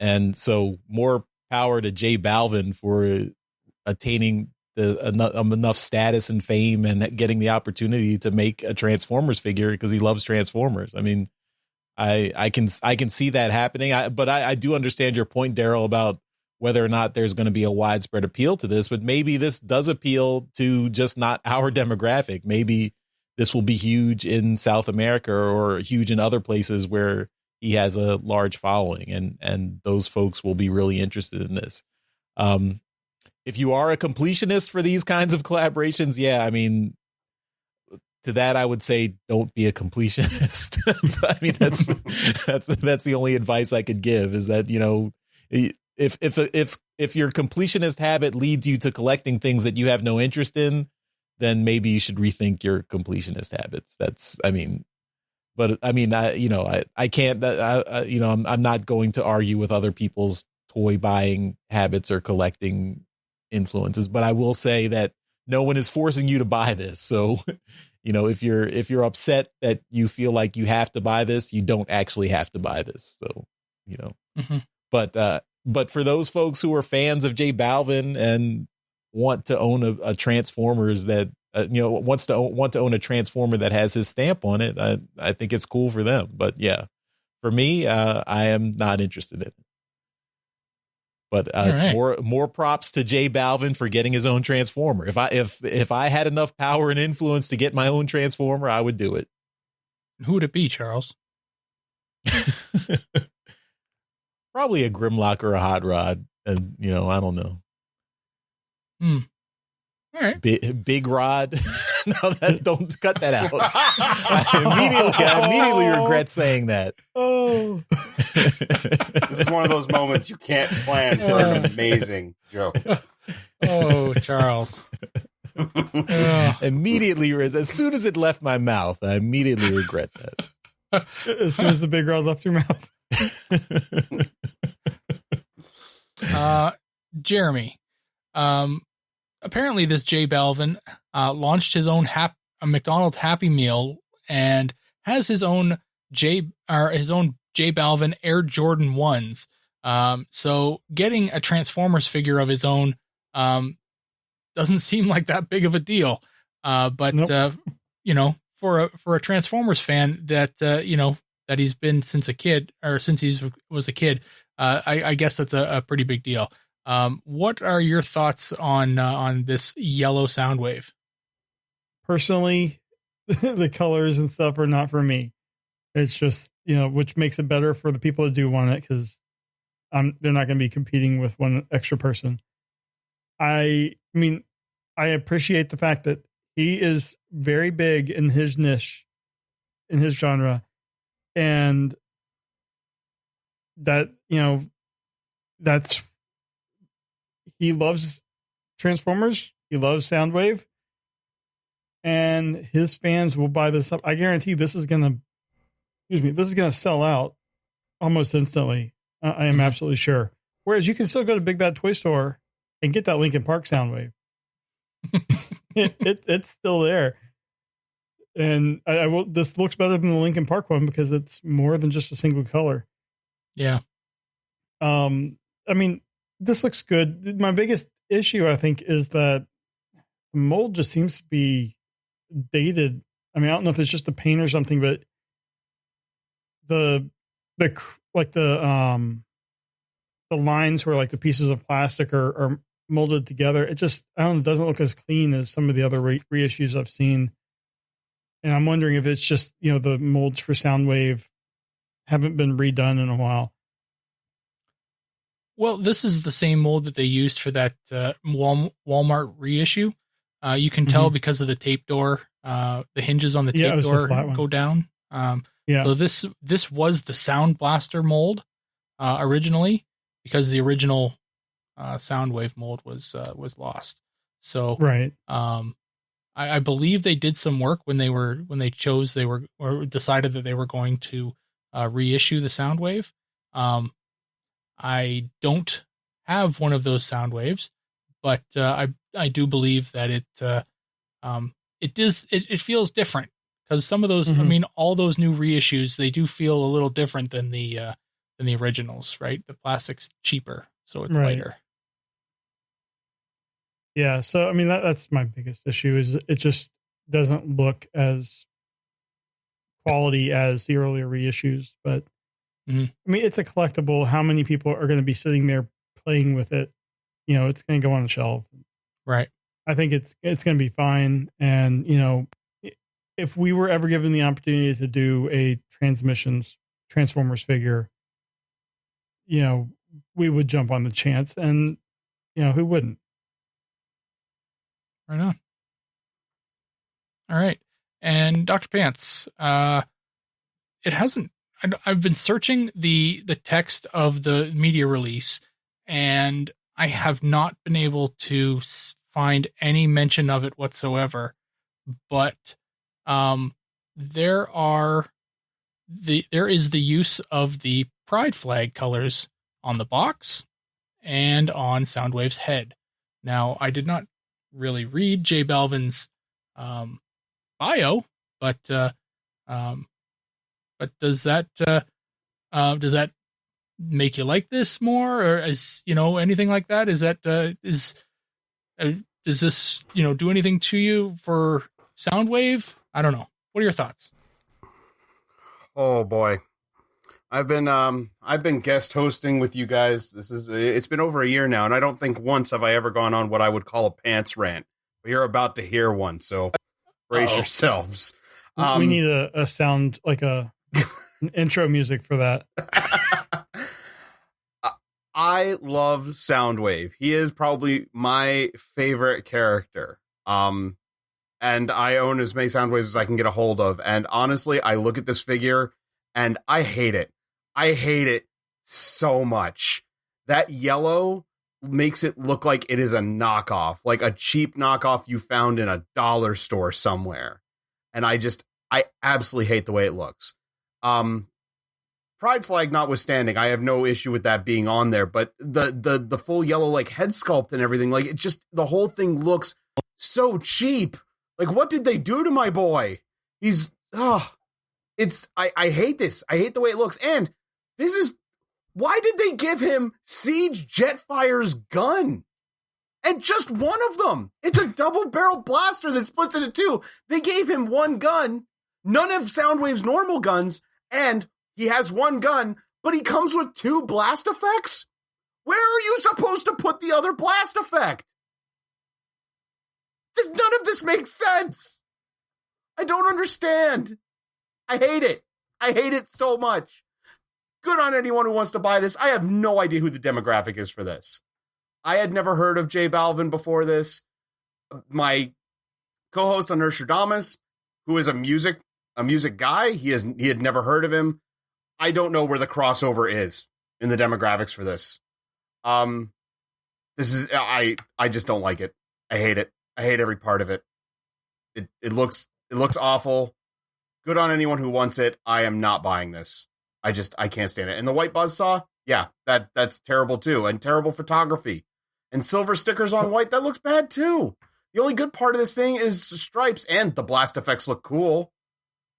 Speaker 2: And so more power to J Balvin for attaining enough status and fame and getting the opportunity to make a Transformers figure because he loves Transformers. I mean, I can see that happening. But I do understand your point, Daryl, about whether or not there's going to be a widespread appeal to this. But maybe this does appeal to just not our demographic. Maybe this will be huge in South America or huge in other places where he has a large following, and those folks will be really interested in this. If you are a completionist for these kinds of collaborations, yeah, I mean, to that I would say don't be a completionist. I mean, that's the only advice I could give, is that, if your completionist habit leads you to collecting things that you have no interest in, then maybe you should rethink your completionist habits. I can't, I'm not going to argue with other people's toy buying habits or collecting influences, but I will say that no one is forcing you to buy this. So, if you're upset that you feel like you have to buy this, you don't actually have to buy this. So,
Speaker 3: mm-hmm.
Speaker 2: But for those folks who are fans of J Balvin and want to own a Transformers that, wants to own a Transformer that has his stamp on it, I think it's cool for them. But yeah, for me, I am not interested in it. But
Speaker 3: right.
Speaker 2: more props to J Balvin for getting his own Transformer. If I had enough power and influence to get my own Transformer, I would do it.
Speaker 3: Who would it be, Charles?
Speaker 2: Probably a Grimlock or a Hot Rod. And I don't know.
Speaker 3: All right.
Speaker 2: Big Rod. No, don't cut that out. I immediately regret saying that. Oh.
Speaker 4: This is one of those moments you can't plan for an amazing joke.
Speaker 3: Oh, Charles.
Speaker 2: Immediately, as soon as it left my mouth, I immediately regret that.
Speaker 5: As soon as the Big Rod left your mouth.
Speaker 3: Jeremy. Apparently this J Balvin launched his own McDonald's Happy Meal and has his own J Balvin Air Jordan 1s. So getting a Transformers figure of his own doesn't seem like that big of a deal. But
Speaker 5: Nope.
Speaker 3: For a Transformers fan that that he's been since a kid, or since he was a kid, I guess that's a pretty big deal. What are your thoughts on this yellow Soundwave?
Speaker 5: Personally, the colors and stuff are not for me. It's just, which makes it better for the people that do want it, because they're not going to be competing with one extra person. I mean, I appreciate the fact that he is very big in his niche, in his genre, and that, that's, he loves Transformers, he loves Soundwave, and his fans will buy this up. I guarantee this is going to sell out almost instantly. I am absolutely sure. Whereas you can still go to Big Bad Toy Store and get that Linkin Park Soundwave. It's still there. And I will. This looks better than the Linkin Park one because it's more than just a single color.
Speaker 3: Yeah.
Speaker 5: I mean, this looks good. My biggest issue, I think, is that the mold just seems to be dated. I mean, I don't know if it's just the paint or something, but the lines where like the pieces of plastic are molded together. It just, I don't know, it doesn't look as clean as some of the other reissues I've seen. And I'm wondering if it's just, the molds for Soundwave haven't been redone in a while.
Speaker 3: Well, this is the same mold that they used for that Walmart reissue. You can tell because of the tape door, the hinges on the tape door go down. So this was the Sound Blaster mold originally, because the original Soundwave mold was lost. So
Speaker 5: right.
Speaker 3: I believe they did some work when they decided that they were going to reissue the Soundwave. I don't have one of those Soundwaves, but I do believe that it feels different, because some of those, I mean, all those new reissues, they do feel a little different than the originals, right? The plastic's cheaper, so it's lighter.
Speaker 5: Yeah, so I mean that's my biggest issue, is it just doesn't look as quality as the earlier reissues. But I mean, it's a collectible. How many people are going to be sitting there playing with it? It's going to go on a shelf,
Speaker 3: right?
Speaker 5: I think it's going to be fine. And if we were ever given the opportunity to do a Transformers figure, we would jump on the chance, and who wouldn't?
Speaker 3: Right on. All right. And Dr. Pants, it hasn't, I've been searching the text of the media release, and I have not been able to find any mention of it whatsoever. But there is the use of the pride flag colors on the box and on Soundwave's head. Now, I did not really read J Balvin's bio, but does that make you like this more, or is anything like that? Is that does this do anything to you for Soundwave? I don't know. What are your thoughts?
Speaker 4: Oh boy, I've been guest hosting with you guys. It's been over a year now, and I don't think once have I ever gone on what I would call a pants rant. But you're about to hear one, so brace yourselves.
Speaker 5: We need a sound, like an intro music for that.
Speaker 4: I love Soundwave. He is probably my favorite character. And I own as many Soundwaves as I can get a hold of. And honestly, I look at this figure and I hate it. I hate it so much. That yellow makes it look like it is a knockoff, like a cheap knockoff you found in a dollar store somewhere. And I absolutely hate the way it looks. Pride flag notwithstanding, I have no issue with that being on there, but the full yellow, like, head sculpt and everything, like, it just, the whole thing looks so cheap. Like, what did they do to my boy? I hate this. I hate the way it looks. And why did they give him Siege Jetfire's gun? And just one of them. It's a double barrel blaster that splits into two. They gave him one gun, none of Soundwave's normal guns, and he has one gun, but he comes with two blast effects? Where are you supposed to put the other blast effect? None of this makes sense. I don't understand. I hate it. I hate it so much. Good on anyone who wants to buy this. I have no idea who the demographic is for this. I had never heard of J Balvin before this. My co-host on Nostradamus, who is a music guy, he had never heard of him. I don't know where the crossover is in the demographics for this. This is I just don't like it. I hate it. I hate every part of it. It looks awful. Good on anyone who wants it. I am not buying this. I can't stand it. And the white buzzsaw, yeah, that's terrible too. And terrible photography. And silver stickers on white, that looks bad too. The only good part of this thing is stripes, and the blast effects look cool.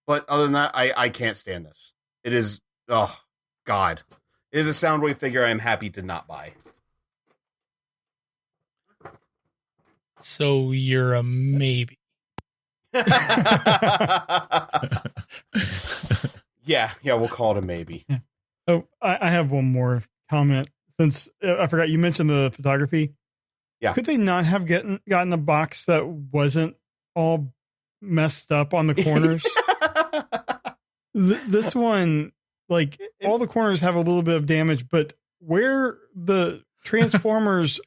Speaker 4: But other than that, I can't stand this. It is, oh, God. It is a Soundwave figure I am happy to not buy.
Speaker 3: So you're a maybe.
Speaker 4: Yeah, we'll call it a maybe.
Speaker 5: Yeah. Oh, I have one more comment. Since I forgot, you mentioned the photography.
Speaker 4: Yeah.
Speaker 5: Could they not have gotten a box that wasn't all messed up on the corners? This one, like, all the corners have a little bit of damage, but where the Transformers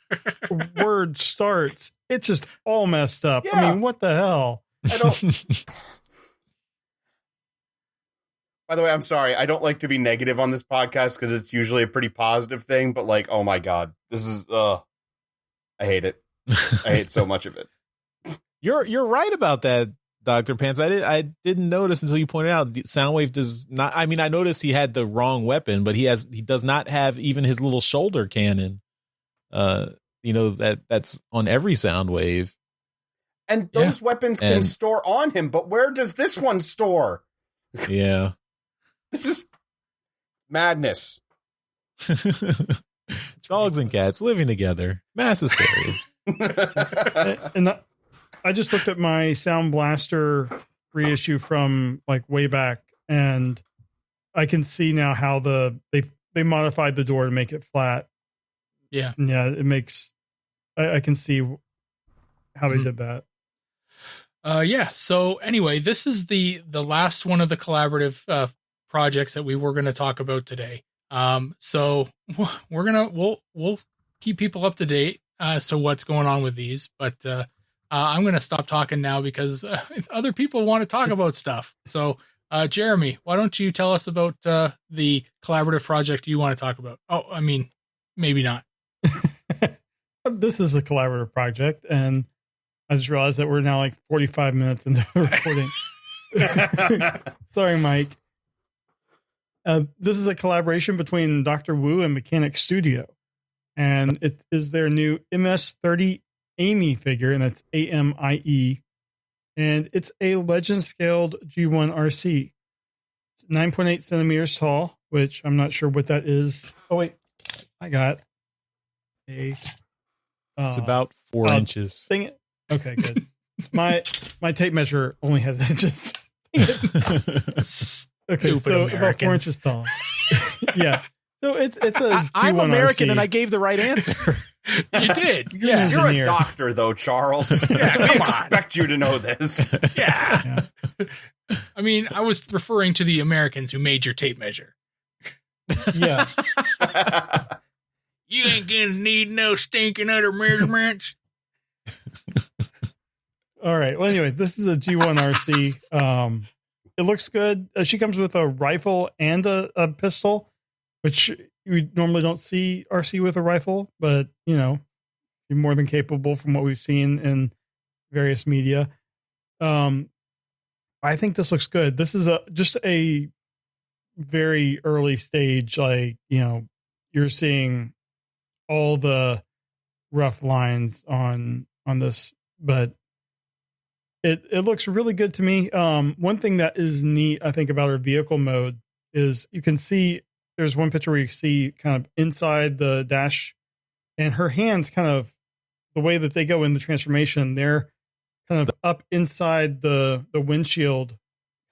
Speaker 5: word starts, it's just all messed up.
Speaker 4: Yeah.
Speaker 5: I mean, what the hell?
Speaker 4: I don't. By the way, I'm sorry. I don't like to be negative on this podcast because it's usually a pretty positive thing, but like, oh my God, this is, I hate it. I hate so much of it.
Speaker 2: You're right about that, Dr. Pants. I didn't notice until you pointed out Soundwave does not. I mean, I noticed he had the wrong weapon, but he does not have even his little shoulder cannon. That's on every Soundwave.
Speaker 4: And those weapons can store on him, but where does this one store?
Speaker 2: Yeah.
Speaker 4: This is madness.
Speaker 2: Dogs and cats living together. Mass hysteria.
Speaker 5: And I just looked at my Sound Blaster reissue from like way back, and I can see now how they modified the door to make it flat.
Speaker 3: Yeah.
Speaker 5: Yeah, it makes I can see how they did that.
Speaker 3: So anyway, this is the last one of the collaborative projects that we were going to talk about today. So we'll keep people up to date as to what's going on with these, but I'm going to stop talking now because other people want to talk about stuff. So Jeremy, why don't you tell us about the collaborative project you want to talk about? Oh, I mean, maybe not.
Speaker 5: This is a collaborative project, and I just realized that we're now like 45 minutes into the recording. Sorry, Mike. This is a collaboration between Dr. Wu and Mechanic Studio, and it is their new MS-30 Amy figure, and that's AMIE, and it's a legend-scaled G1 Arcee. It's 9.8 centimeters tall, which I'm not sure what that is. Oh, wait. I got a...
Speaker 2: it's about 4 inches.
Speaker 5: Okay, good. My tape measure only has inches. Okay, so about 4 inches tall. Yeah. So it's a
Speaker 2: I'm
Speaker 5: G1
Speaker 2: American
Speaker 5: Arcee.
Speaker 2: and I gave the right answer.
Speaker 3: You did.
Speaker 5: You're an
Speaker 4: You're a
Speaker 5: engineer.
Speaker 4: doctor, though, Charles.
Speaker 3: Yeah,
Speaker 4: We
Speaker 3: come on.
Speaker 4: expect you to know this.
Speaker 3: Yeah. I mean, I was referring to the Americans who made your tape measure.
Speaker 5: Yeah.
Speaker 3: You ain't gonna need no stinking other measurements.
Speaker 5: All right. Well, anyway, this is a G1 Arcee. It looks good. She comes with a rifle and a pistol, which you normally don't see Arcee with a rifle, but you're more than capable from what we've seen in various media. I think this looks good. This is just a very early stage, like, you're seeing all the rough lines on this, but it looks really good to me. One thing that is neat, I think, about her vehicle mode is you can see there's one picture where you see kind of inside the dash, and her hands kind of the way that they go in the transformation, they're kind of up inside the windshield,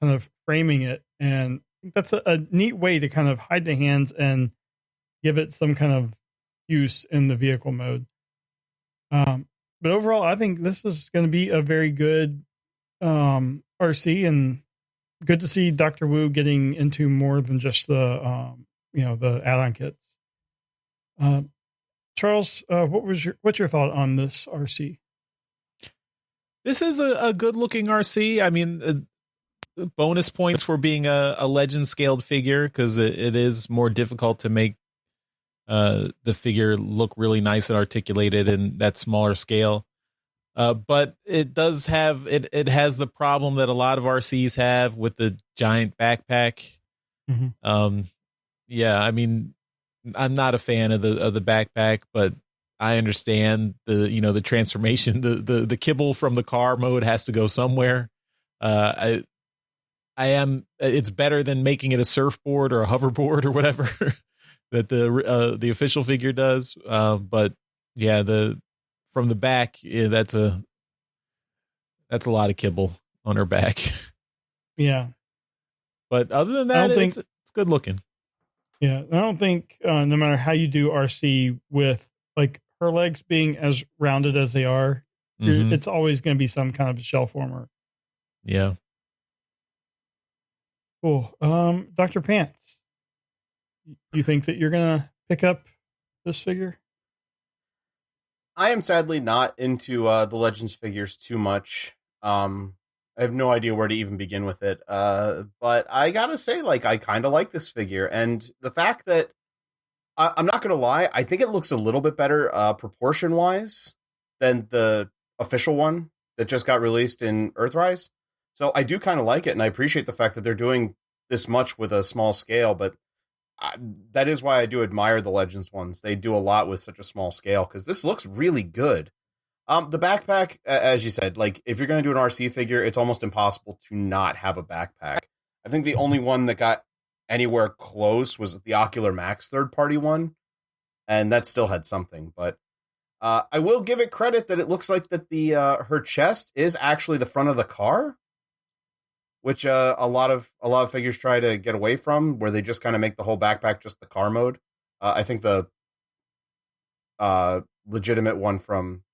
Speaker 5: kind of framing it. And that's a neat way to kind of hide the hands and give it some kind of use in the vehicle mode. But overall, I think this is going to be a very good RC, and good to see Dr. Wu getting into more than just the the add-on kits. Charles, what's your thought on this RC?
Speaker 2: This is a good looking RC. I mean, bonus points for being a legend scaled figure, because it is more difficult to make the figure look really nice and articulated in that smaller scale. But it does have it has the problem that a lot of RCs have with the giant backpack.
Speaker 5: Mm-hmm.
Speaker 2: Yeah, I mean, I'm not a fan of the backpack, but I understand the transformation. The kibble from the car mode has to go somewhere. I am. It's better than making it a surfboard or a hoverboard or whatever that the official figure does. But yeah, from the back, yeah, that's a lot of kibble on her back.
Speaker 5: Yeah,
Speaker 2: but other than that, it's good looking.
Speaker 5: Yeah, I don't think no matter how you do RC with like her legs being as rounded as they are, it's always going to be some kind of a shell former.
Speaker 2: Yeah.
Speaker 5: Cool. Dr. Pants, you think that you're going to pick up this figure?
Speaker 4: I am sadly not into the Legends figures too much. I have no idea where to even begin with it. But I gotta say, like, I kind of like this figure. And the fact that, I'm not going to lie, I think it looks a little bit better proportion-wise than the official one that just got released in Earthrise. So I do kind of like it, and I appreciate the fact that they're doing this much with a small scale, but that is why I do admire the Legends ones. They do a lot with such a small scale, because this looks really good. The backpack, as you said, like, if you're going to do an RC figure, it's almost impossible to not have a backpack. I think the only one that got anywhere close was the Ocular Max third-party one, and that still had something. But I will give it credit that it looks like that the her chest is actually the front of the car, which a lot of figures try to get away from, where they just kind of make the whole backpack just the car mode. I think the legitimate one from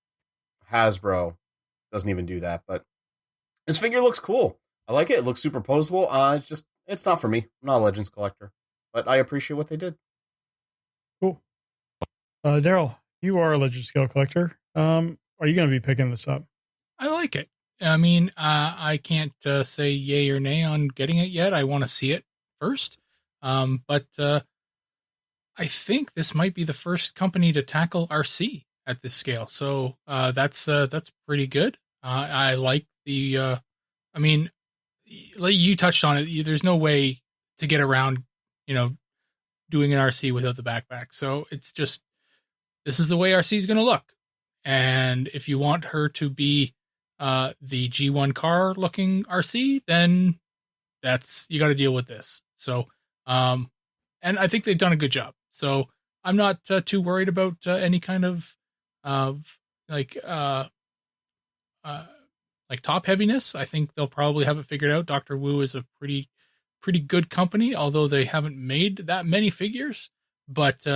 Speaker 4: Hasbro doesn't even do that, but this figure looks cool. I like it. It looks super posable. It's not for me. I'm not a Legends collector, but I appreciate what they did.
Speaker 5: Cool. Daryl, you are a Legends scale collector. Are you going to be picking this up?
Speaker 3: I like it. I mean, I can't say yay or nay on getting it yet. I want to see it first. But I think this might be the first company to tackle RC at this scale. So that's pretty good. I like the, I mean, like you touched on it, there's no way to get around, doing an RC without the backpack. So it's just, this is the way RC is going to look. And if you want her to be the G1 car looking RC, then you got to deal with this. So, and I think they've done a good job. So I'm not too worried about any kind of like top heaviness. I think they'll probably have it figured out. Dr. Wu is a pretty good company, although they haven't made that many figures. But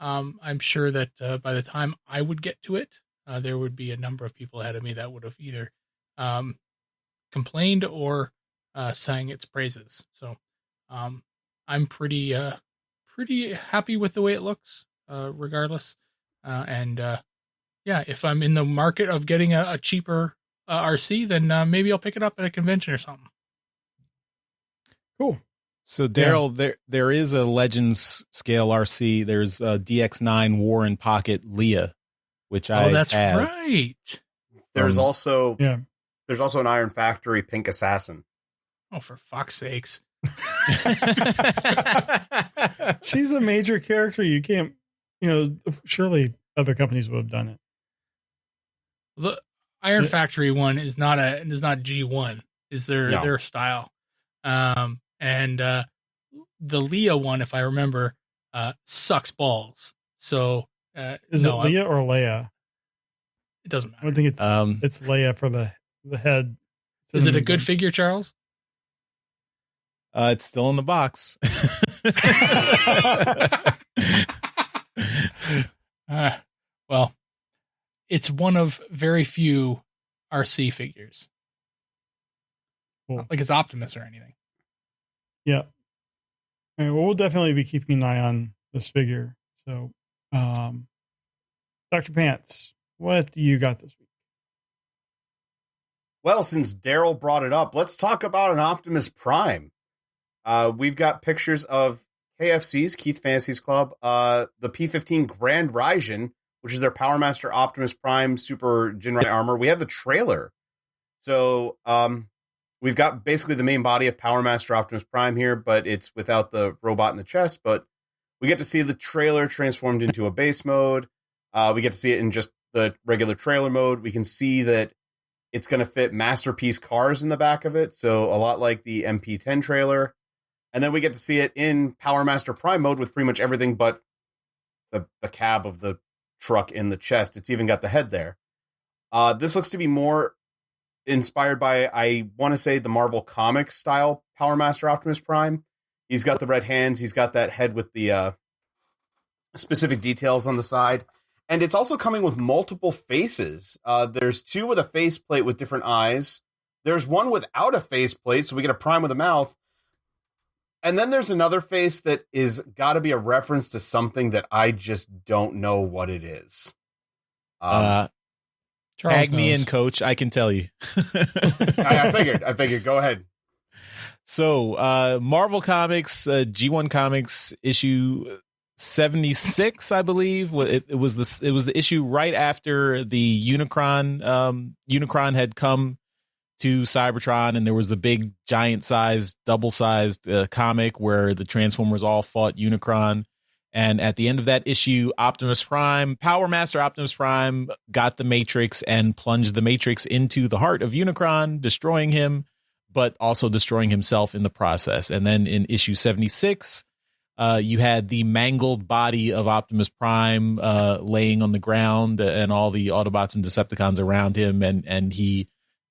Speaker 3: I'm sure that by the time I would get to it, there would be a number of people ahead of me that would have either complained or sang its praises. So I'm pretty happy with the way it looks, regardless. And if I'm in the market of getting a cheaper RC, then maybe I'll pick it up at a convention or something.
Speaker 5: Cool.
Speaker 2: So Daryl, there is a Legends scale RC. There's a DX9 War in Pocket Leah, which I
Speaker 3: that's
Speaker 2: have.
Speaker 3: Right.
Speaker 4: There's also an Iron Factory Pink Assassin.
Speaker 3: Oh, for fuck's sakes!
Speaker 5: She's a major character. You can't, surely other companies would have done it.
Speaker 3: The Iron Factory one is not G1. Is their style? And the Leah one, if I remember, sucks balls. So
Speaker 5: is it Leah or Leia?
Speaker 3: It doesn't
Speaker 5: I
Speaker 3: matter.
Speaker 5: don't think it's Leia for the head.
Speaker 3: Is it a good figure, Charles?
Speaker 2: It's still in the box.
Speaker 3: Well, it's one of very few RC figures.
Speaker 5: Cool.
Speaker 3: Not like it's Optimus or anything.
Speaker 5: Yeah. All right, well, we'll definitely be keeping an eye on this figure. So, Dr. Pants, what do you got this week?
Speaker 4: Well, since Daryl brought it up, let's talk about an Optimus Prime. We've got pictures of KFC's, Keith Fantasy's Club, the P-15 Grand Raijin, which is their Power Master Optimus Prime Super Jinrai armor. We have the trailer. So we've got basically the main body of Power Master Optimus Prime here, but it's without the robot in the chest. But we get to see the trailer transformed into a base mode. We get to see it in just the regular trailer mode. We can see that it's going to fit Masterpiece cars in the back of it, so a lot like the MP10 trailer. And then we get to see it in Power Master Prime mode with pretty much everything but the cab of the truck in the chest. It's even got the head there. This looks to be more inspired by, I want to say, the Marvel Comics style Power Master Optimus Prime. He's got the red hands. He's got that head with the specific details on the side. And it's also coming with multiple faces. There's two with a faceplate with different eyes. There's one without a faceplate, so we get a Prime with a mouth. And then there's another face that is got to be a reference to something that I just don't know what it is.
Speaker 2: Tag me in, Coach. I can tell you.
Speaker 4: I figured. Go ahead.
Speaker 2: So, Marvel Comics, G1 Comics issue 76, I believe. It was the issue right after the Unicron had come to Cybertron, and there was the big giant-sized, double-sized comic where the Transformers all fought Unicron. And at the end of that issue, Optimus Prime, Power Master Optimus Prime, got the Matrix and plunged the Matrix into the heart of Unicron, destroying him, but also destroying himself in the process. And then in issue 76, you had the mangled body of Optimus Prime laying on the ground, and all the Autobots and Decepticons around him, and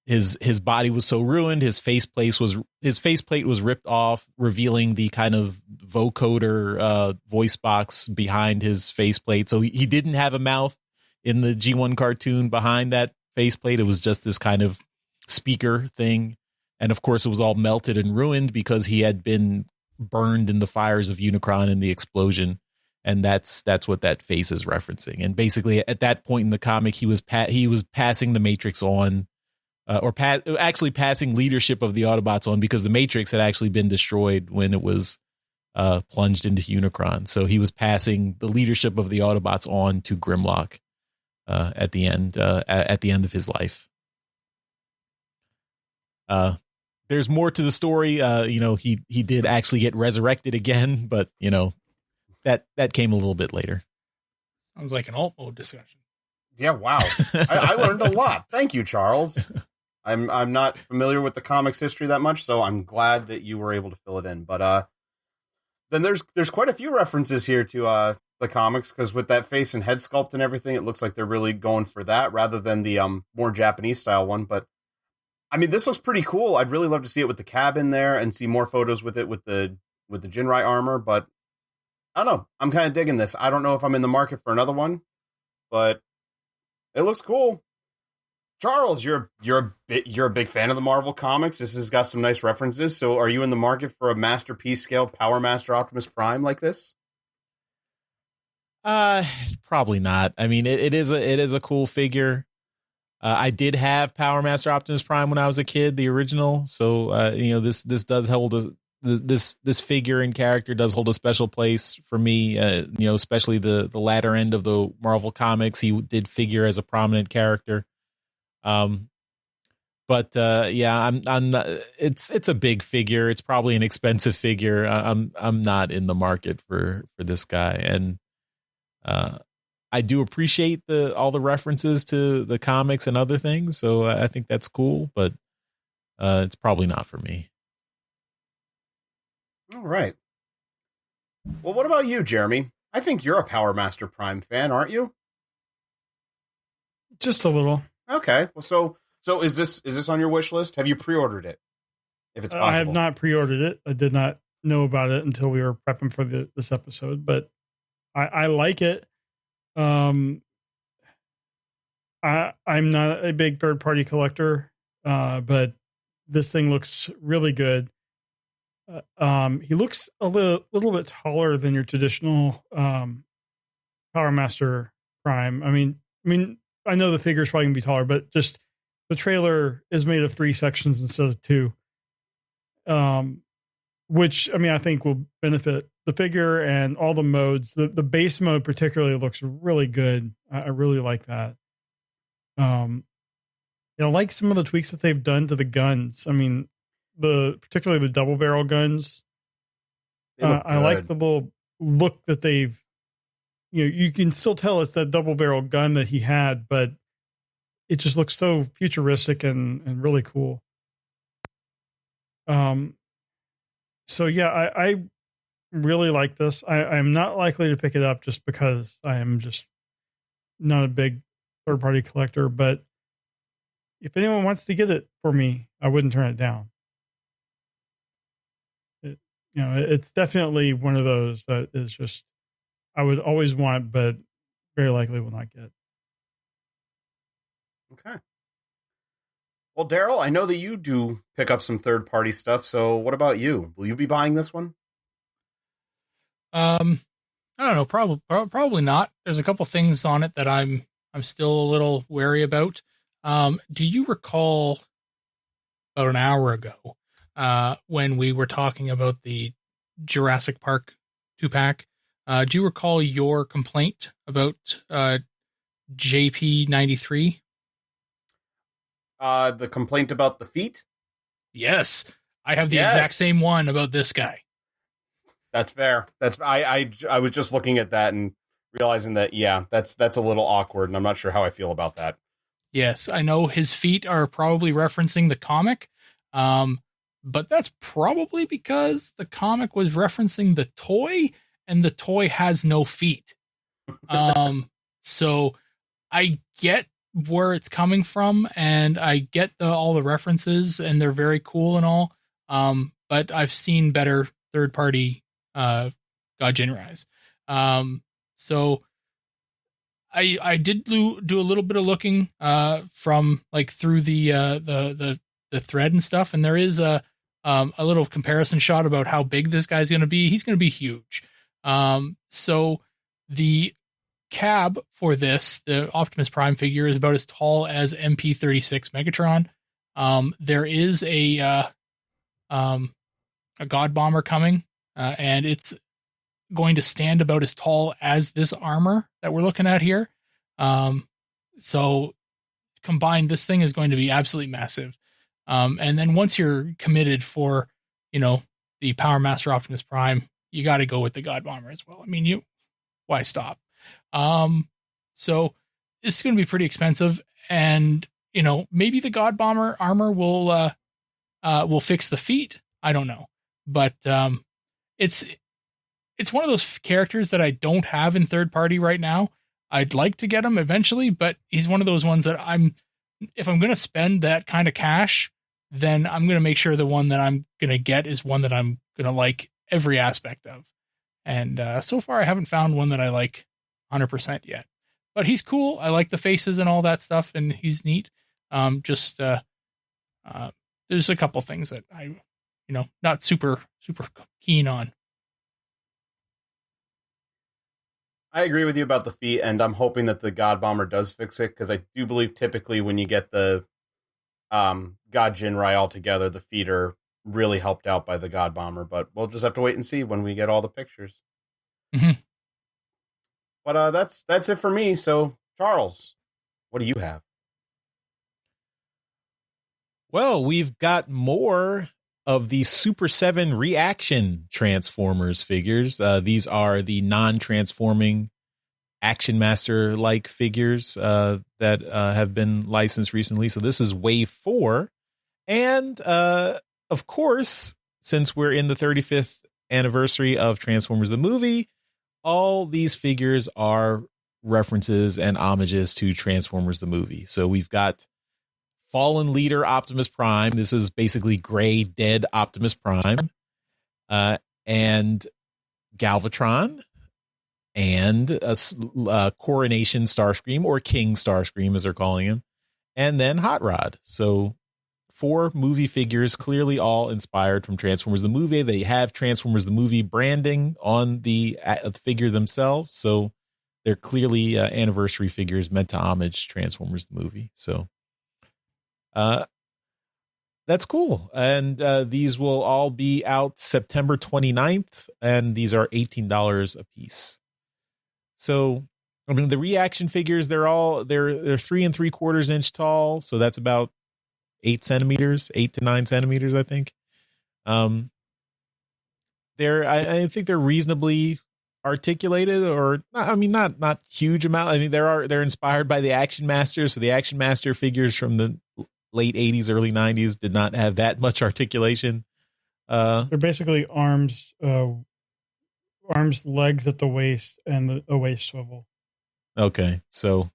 Speaker 2: his body was so ruined, his faceplate was ripped off, revealing the kind of vocoder voice box behind his faceplate. So he didn't have a mouth in the G1 cartoon behind that faceplate. It was just this kind of speaker thing. And of course, it was all melted and ruined because he had been burned in the fires of Unicron in the explosion. And that's what that face is referencing. And basically, at that point in the comic, he was passing the Matrix on, actually passing leadership of the Autobots on, because the Matrix had actually been destroyed when it was plunged into Unicron. So he was passing the leadership of the Autobots on to Grimlock at the end of his life. There's more to the story. He did actually get resurrected again, but that came a little bit later.
Speaker 3: Sounds like an alt mode discussion.
Speaker 4: Yeah, wow. I learned a lot. Thank you, Charles. I'm not familiar with the comics history that much, so I'm glad that you were able to fill it in. But then there's quite a few references here to the comics, because with that face and head sculpt and everything, it looks like they're really going for that rather than the more Japanese style one. But I mean, this looks pretty cool. I'd really love to see it with the cab in there and see more photos with it with the Jinrai armor. But I don't know. I'm kind of digging this. I don't know if I'm in the market for another one, but it looks cool. Charles, you're a big fan of the Marvel comics. This has got some nice references. So, are you in the market for a Masterpiece scale Power Master Optimus Prime like this?
Speaker 2: Probably not. I mean, it is a cool figure. I did have Power Master Optimus Prime when I was a kid, the original. So, this does hold this figure and character does hold a special place for me. Especially the latter end of the Marvel comics, he did figure as a prominent character. I'm not. It's a big figure. It's probably an expensive figure. I'm not in the market for this guy, and I do appreciate all the references to the comics and other things. So I think that's cool, but it's probably not for me.
Speaker 4: All right. Well, what about you, Jeremy? I think you're a Power Master Prime fan, aren't you?
Speaker 5: Just a little.
Speaker 4: Okay. Well, so is this on your wish list? Have you pre-ordered it? If it's possible.
Speaker 5: I have not pre-ordered it. I did not know about it until we were prepping for this episode, but I like it. I'm not a big third-party collector, but this thing looks really good. He looks a little bit taller than your traditional Power Master Prime. I mean, I know the figure's probably gonna be taller, but just the trailer is made of 3 sections instead of 2. Which I think will benefit the figure and all the modes. The base mode particularly looks really good. I really like that. I like some of the tweaks that they've done to the guns. I mean, particularly the double barrel guns. I like the little look that they've. You can still tell it's that double barrel gun that he had, but it just looks so futuristic and really cool. So yeah, I really like this. I'm not likely to pick it up just because I am just not a big third party collector, but if anyone wants to get it for me, I wouldn't turn it down. It's definitely one of those that is just, I would always want, but very likely will not get.
Speaker 4: Okay. Well, Daryl, I know that you do pick up some third-party stuff, so what about you? Will you be buying this one?
Speaker 3: I don't know. Probably not. There's a couple things on it that I'm still a little wary about. Do you recall about an hour ago when we were talking about the Jurassic Park 2-pack? Do you recall your complaint about JP93?
Speaker 4: The complaint about the feet?
Speaker 3: Yes, I have the exact same one about this guy.
Speaker 4: That's fair. I was just looking at that and realizing that, yeah, that's a little awkward, and I'm not sure how I feel about that.
Speaker 3: Yes, I know his feet are probably referencing the comic, but that's probably because the comic was referencing the toy, and the toy has no feet. So I get where it's coming from, and I get all the references, and they're very cool and all. But I've seen better third-party Gaijin Rise. So I did do a little bit of looking from like through the thread and stuff, and there is a little comparison shot about how big this guy's going to be. He's going to be huge. So the cab for this, the Optimus Prime figure, is about as tall as MP36 Megatron. There is a God Bomber coming, and it's going to stand about as tall as this armor that we're looking at here. So combined, this thing is going to be absolutely massive. And then once you're committed for, the Power Master Optimus Prime, you got to go with the God Bomber as well. I mean, why stop? So this is going to be pretty expensive, and maybe the God Bomber armor will fix the feet. I don't know, but it's one of those characters that I don't have in third party right now. I'd like to get him eventually, but he's one of those ones that if I'm going to spend that kind of cash, then I'm going to make sure the one that I'm going to get is one that I'm going to like every aspect of. And so far I haven't found one that I like 100% yet, but he's cool. I like the faces and all that stuff, and he's neat. There's a couple things that I, not super keen on.
Speaker 4: I agree with you about the feet, and I'm hoping that the God Bomber does fix it, because I do believe typically when you get the God Jinrai all together, the feet are really helped out by the God Bomber, but we'll just have to wait and see when we get all the pictures.
Speaker 3: Mm-hmm.
Speaker 4: But that's it for me. So, Charles, what do you have?
Speaker 2: Well, we've got more of the Super 7 Reaction Transformers figures. These are the non-transforming Action Master-like figures that have been licensed recently. So this is Wave 4. And, of course, since we're in the 35th anniversary of Transformers the movie, all these figures are references and homages to Transformers the movie. So we've got fallen leader Optimus Prime. This is basically gray dead Optimus Prime, and Galvatron, and a Coronation Starscream, or King Starscream as they're calling him, and then Hot Rod. So 4 movie figures, clearly all inspired from Transformers the movie. They have Transformers the movie branding on the figure themselves, so they're clearly anniversary figures meant to homage Transformers the movie. So that's cool. And these will all be out September 29th, and these are $18 a piece. So, I mean, the reaction figures, they're 3 3/4 inch tall. So that's about 8 to 9 centimeters, I think. I think they're reasonably articulated, or I mean, not huge amount. I mean, they're inspired by the Action Master. So the Action Master figures from the late 80s, early 90s did not have that much articulation.
Speaker 5: They're basically arms, legs at the waist, and a waist swivel.
Speaker 2: Okay, so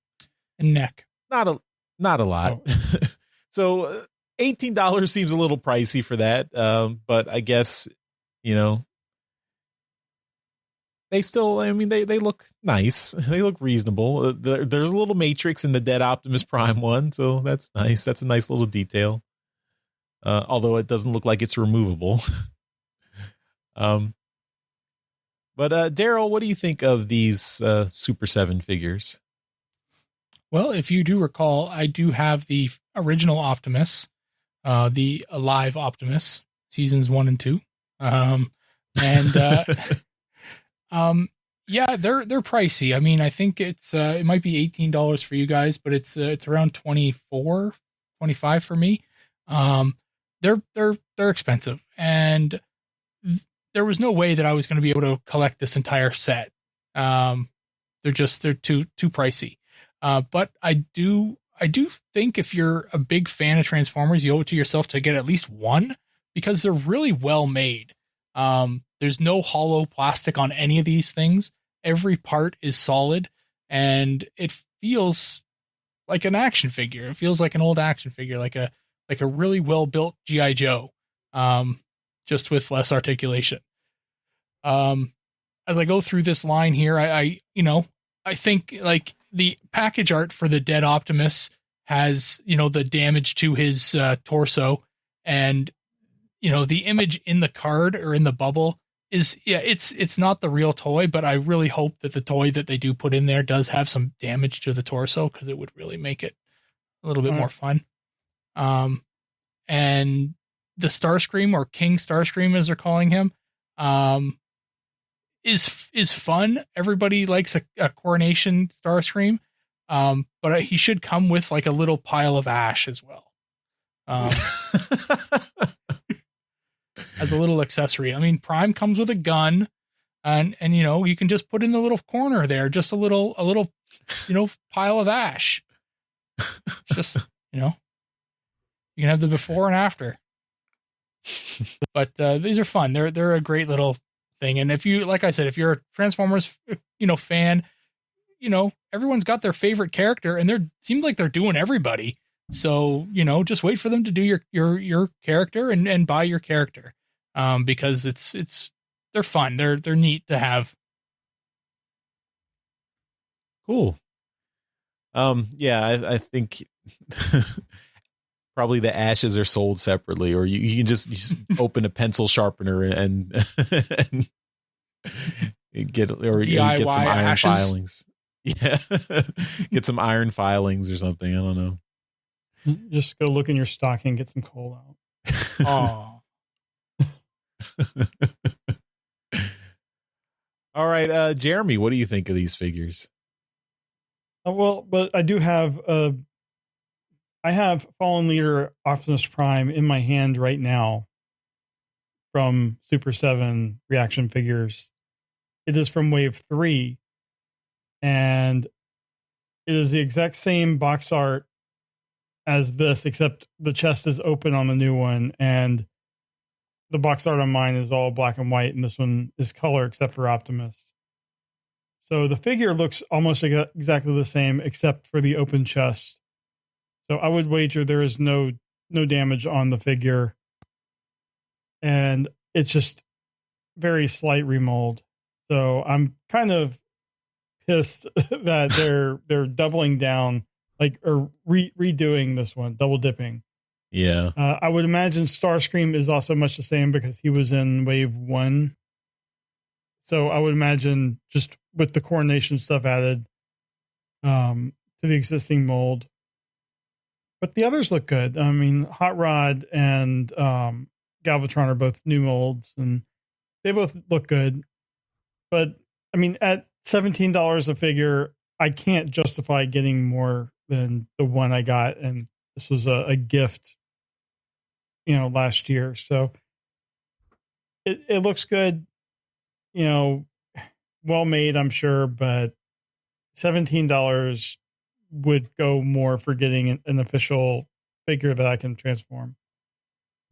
Speaker 3: And neck.
Speaker 2: not a lot. Oh. So $18 seems a little pricey for that, but I guess, you know, they still, I mean, they look nice. They look reasonable. There's a little Matrix in the dead Optimus Prime one, so that's nice. That's a nice little detail. Although it doesn't look like it's removable. But Daryl, what do you think of these Super 7 figures?
Speaker 3: Well, if you do recall, I do have the original Optimus, the Alive Optimus, seasons 1 and 2. Yeah, they're pricey. I mean, I think it might be $18 for you guys, but it's around $24, $25 for me. They're expensive, and there was no way that I was going to be able to collect this entire set. They're too pricey. But I do think if you're a big fan of Transformers, you owe it to yourself to get at least one, because they're really well made. There's no hollow plastic on any of these things. Every part is solid, and it feels like an action figure. It feels like an old action figure, like a really well built G.I. Joe, just with less articulation. As I go through this line here, I think like the package art for the dead Optimus has, the damage to his torso, and the image in the card or in the bubble is, it's not the real toy, but I really hope that the toy that they do put in there does have some damage to the torso, because it would really make it a little bit more fun. And the Starscream, or King Starscream as they're calling him, is fun. Everybody likes a Coronation Starscream, but he should come with like a little pile of ash as well. As a little accessory. I mean, Prime comes with a gun, and you can just put in the little corner there, just a little pile of ash. It's just, you can have the before and after. But these are fun. They're a great little thing. And if you, like I said, if you're a Transformers, fan, everyone's got their favorite character, and seems like they're doing everybody. So, just wait for them to do your character and buy your character. Because they're fun. They're neat to have.
Speaker 2: Cool. I think probably the ashes are sold separately, or you can just open a pencil sharpener and get some iron
Speaker 3: ashes.
Speaker 2: filings. Yeah. Get some iron filings or something. I don't know.
Speaker 5: Just go look in your stocking, get some coal out.
Speaker 3: Oh.
Speaker 2: All right, Jeremy, what do you think of these figures?
Speaker 5: Well, but I do have I have Fallen Leader Optimus Prime in my hand right now from Super 7 reaction figures. It is from Wave 3, and it is the exact same box art as this, except the chest is open on the new one, and the box art on mine is all black and white, and this one is color except for Optimus. So the figure looks almost exactly the same, except for the open chest. So I would wager there is no damage on the figure, and it's just very slight remold. So I'm kind of pissed that they're doubling down, like, or redoing this one, double dipping.
Speaker 2: Yeah.
Speaker 5: I would imagine Starscream is also much the same because he was in Wave 1. So I would imagine just with the coronation stuff added to the existing mold. But the others look good. I mean, Hot Rod and Galvatron are both new molds, and they both look good. But, I mean, at $17 a figure, I can't justify getting more than the one I got. And this was a gift, last year. So it looks good, well made, I'm sure, but $17 would go more for getting an official figure that I can transform.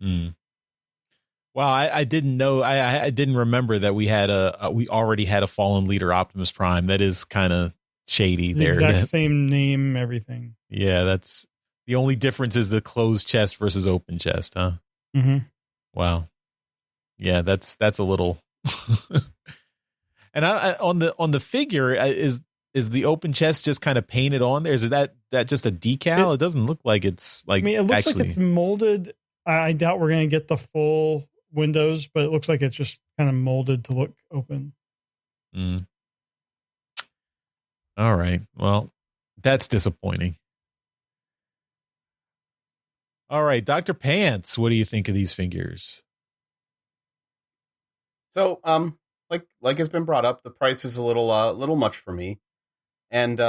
Speaker 2: Mm. Wow, I didn't know. I didn't remember that we already had a Fallen Leader Optimus Prime. That is kind of shady.
Speaker 5: The
Speaker 2: there.
Speaker 5: Exact same name, everything.
Speaker 2: Yeah, that's the only difference is the closed chest versus open chest, huh?
Speaker 5: Mm-hmm.
Speaker 2: Wow. Yeah, that's a little. And on the figure is the open chest just kind of painted on there? Is that just a decal? It doesn't look like it's like.
Speaker 5: I mean, it looks
Speaker 2: actually,
Speaker 5: like it's molded. I doubt we're going to get the full windows, but it looks like it's just kind of molded to look open.
Speaker 2: Mm. All right. Well, that's disappointing. All right, Dr. Pants, what do you think of these figures?
Speaker 4: So, like has been brought up, the price is a little much for me. And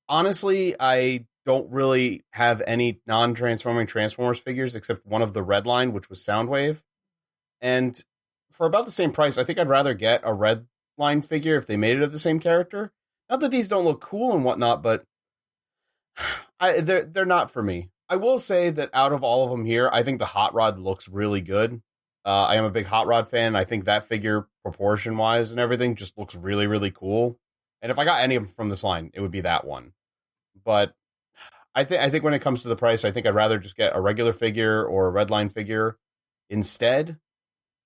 Speaker 4: honestly, I don't really have any non-transforming Transformers figures except one of the red line, which was Soundwave. And for about the same price, I think I'd rather get a red line figure if they made it of the same character. Not that these don't look cool and whatnot, but they're not for me. I will say that out of all of them here, I think the Hot Rod looks really good. I am a big Hot Rod fan. I think that figure, proportion-wise and everything, just looks really, really cool. And if I got any of them from this line, it would be that one. But I think when it comes to the price, I think I'd rather just get a regular figure or a redline figure instead.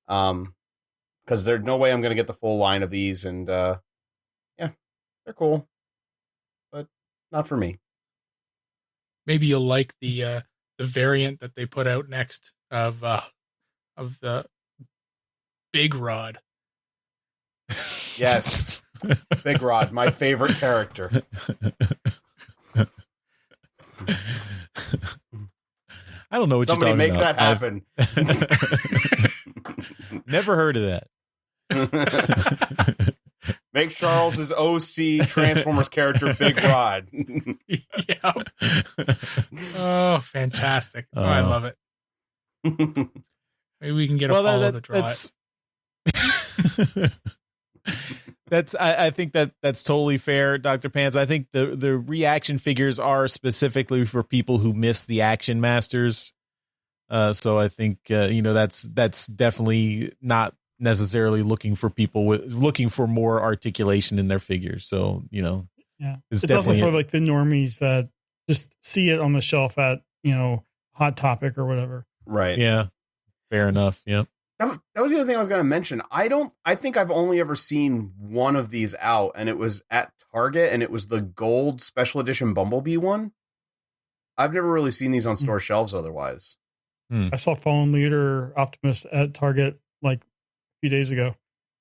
Speaker 4: Because there's no way I'm going to get the full line of these. And yeah, they're cool, but not for me.
Speaker 3: Maybe you'll like the variant that they put out next of the Big Rod.
Speaker 4: Yes. Big Rod, my favorite character.
Speaker 2: I don't know what
Speaker 4: Somebody
Speaker 2: you're talking
Speaker 4: make
Speaker 2: about.
Speaker 4: that happen.
Speaker 2: Never heard of that.
Speaker 4: Make Charles's OC Transformers character Big Rod.
Speaker 3: Yeah. Oh, fantastic. Oh, I love it. Maybe we can get a follow to draw it.
Speaker 2: I think that's totally fair, Dr. Pants. I think the reaction figures are specifically for people who miss the Action Masters. So I think that's definitely not necessarily looking for people looking for more articulation in their figures. So
Speaker 5: yeah, it's
Speaker 2: definitely
Speaker 5: also for like the normies that just see it on the shelf at Hot Topic or whatever.
Speaker 4: Right.
Speaker 2: Yeah. Fair enough. Yeah.
Speaker 4: That was the other thing I was going to mention. I think I've only ever seen one of these out, and it was at Target, and it was the gold special edition Bumblebee one. I've never really seen these on store shelves otherwise.
Speaker 5: I saw Fallen Leader Optimus at Target like a few days ago.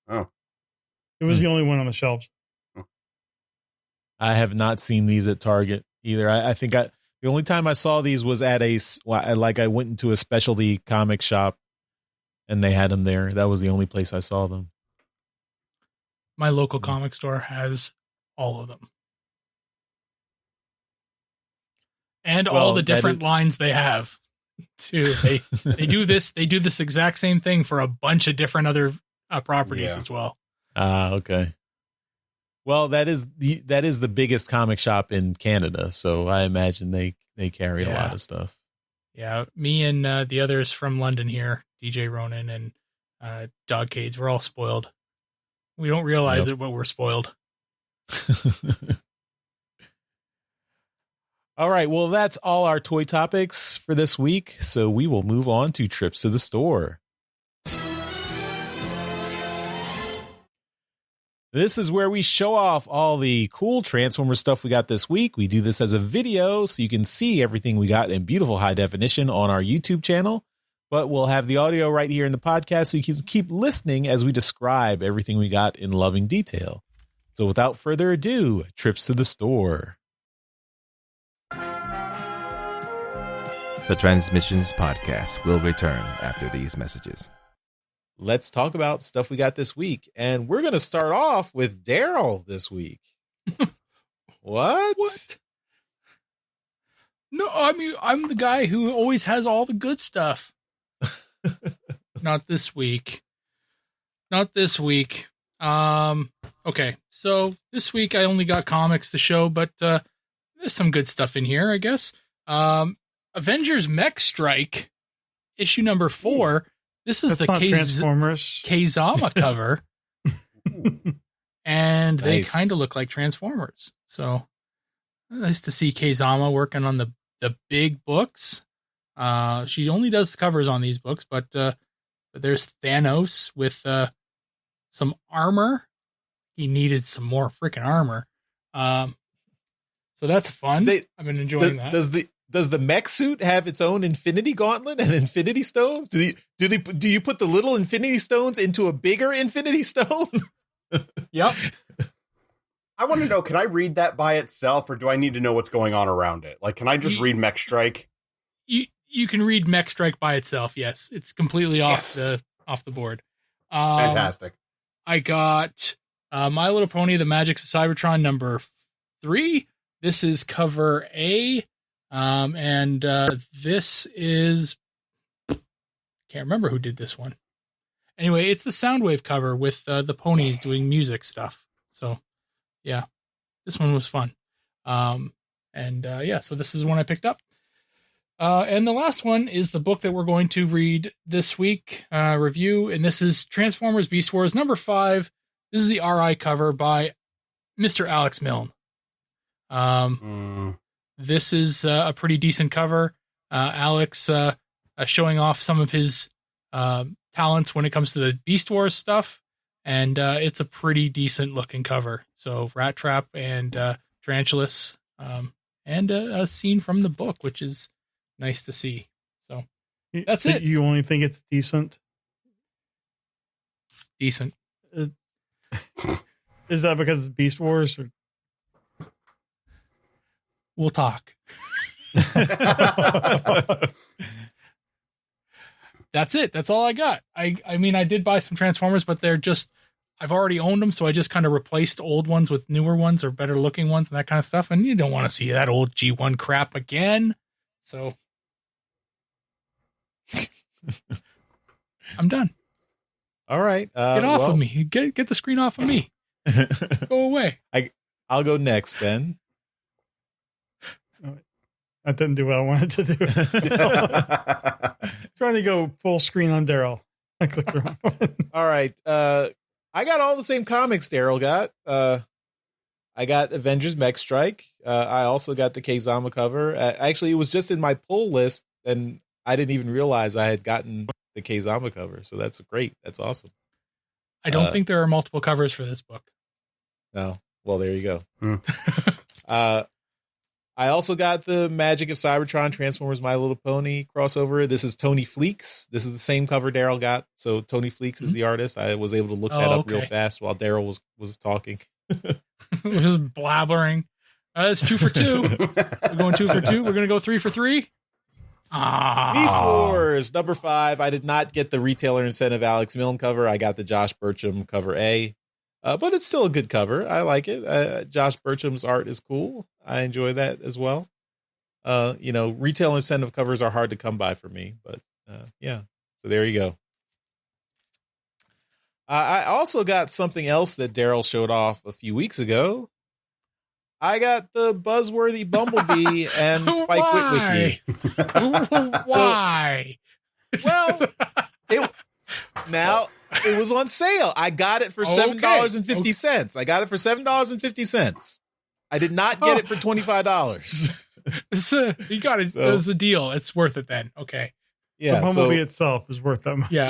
Speaker 4: Oh.
Speaker 5: It was the only one on the shelves.
Speaker 2: I have not seen these at Target either. I think the only time I saw these was at I went into a specialty comic shop and they had them there. That was the only place I saw them.
Speaker 3: My local comic store has all of them. And all the different lines they have too. They do this exact same thing for a bunch of different other properties as well.
Speaker 2: Okay. Well, that is the biggest comic shop in Canada, so I imagine they carry a lot of stuff.
Speaker 3: Yeah, me and the others from London here, DJ Ronan and Dogcades, we're all spoiled. We don't realize it, but we're spoiled.
Speaker 2: All right. Well, that's all our toy topics for this week. So we will move on to trips to the store. This is where we show off all the cool Transformer stuff we got this week. We do this as a video so you can see everything we got in beautiful high definition on our YouTube channel. But we'll have the audio right here in the podcast so you can keep listening as we describe everything we got in loving detail. So without further ado, trips to the store.
Speaker 6: The Transmissions Podcast will return after these messages.
Speaker 2: Let's talk about stuff we got this week. And we're going to start off with Daryl this week. What?
Speaker 3: No, I mean, I'm the guy who always has all the good stuff. Not this week. Not this week. Okay, so this week I only got comics to show, but there's some good stuff in here, I guess. Avengers Mech Strike, issue number 4. This is
Speaker 5: That's
Speaker 3: the
Speaker 5: not Transformers.
Speaker 3: Kazama cover. And they
Speaker 2: Nice.
Speaker 3: kind of look like Transformers. So nice to see Kazama working on the big books. She only does covers on these books, but there's Thanos with some armor. He needed some more freaking armor. So that's fun. I've been enjoying that.
Speaker 2: Does the mech suit have its own Infinity Gauntlet and Infinity Stones? Do you put the little Infinity Stones into a bigger Infinity Stone?
Speaker 3: Yep.
Speaker 4: I want to know, can I read that by itself, or do I need to know what's going on around it? Like, can I just read Mech Strike?
Speaker 3: You can read Mech Strike by itself. Yes, it's completely off the board.
Speaker 4: Fantastic.
Speaker 3: I got My Little Pony: The Magic of Cybertron number 3. This is cover A, and this is, can't remember who did this one. Anyway, it's the Soundwave cover with the ponies doing music stuff. So, yeah, this one was fun. So this is the one I picked up. And the last one is the book that we're going to read this week, review, and this is Transformers Beast Wars number 5. This is the RI cover by Mr. Alex Milne. This is a pretty decent cover. Alex showing off some of his talents when it comes to the Beast Wars stuff, and it's a pretty decent looking cover. So Rat Trap and Tarantulas, and a scene from the book, which is nice to see. So that's it.
Speaker 5: You only think it's decent?
Speaker 3: Decent.
Speaker 5: Is that because it's Beast Wars? Or?
Speaker 3: We'll talk. That's it. That's all I got. I mean, I did buy some Transformers, but they're just, I've already owned them, so I just kind of replaced old ones with newer ones or better looking ones and that kind of stuff. And you don't want to see that old G1 crap again. So I'm done.
Speaker 2: All right.
Speaker 3: Get off of me. Get the screen off of me. Go away.
Speaker 2: I'll go next then.
Speaker 5: That didn't do what I wanted to do. Trying to go full screen on Daryl. I clicked wrong.
Speaker 2: All right. I got all the same comics Daryl got. I got Avengers Mech Strike. I also got the Kazama cover. Actually, it was just in my pull list, and I didn't even realize I had gotten the Kazama cover. So that's great. That's awesome.
Speaker 3: I don't think there are multiple covers for this book.
Speaker 2: No. Well, there you go. I also got the Magic of Cybertron Transformers My Little Pony crossover. This is Tony Fleeks. This is the same cover Daryl got. So Tony Fleeks is the artist. I was able to look that up real fast while Daryl was talking.
Speaker 3: Just blabbering. It's 2 for 2. We're going 2 for 2. We're going to go 3 for 3.
Speaker 2: Beast Wars number 5. I did not get the retailer incentive Alex Milne cover. I got the Josh Burcham cover A. But it's still a good cover. I like it. Josh Burcham's art is cool. I enjoy that as well. Retail incentive covers are hard to come by for me, but yeah. So there you go. I also got something else that Daryl showed off a few weeks ago. I got the buzzworthy Bumblebee and Spike
Speaker 3: Why?
Speaker 2: Witwicky.
Speaker 3: Why?
Speaker 2: Well, now It was on sale. I got it for $7.50. I got it for $7.50. I did not get it for $25.
Speaker 3: You got it. It was a deal. It's worth it then. Okay.
Speaker 2: Yeah.
Speaker 5: The Bumblebee itself is worth that much.
Speaker 3: Yeah.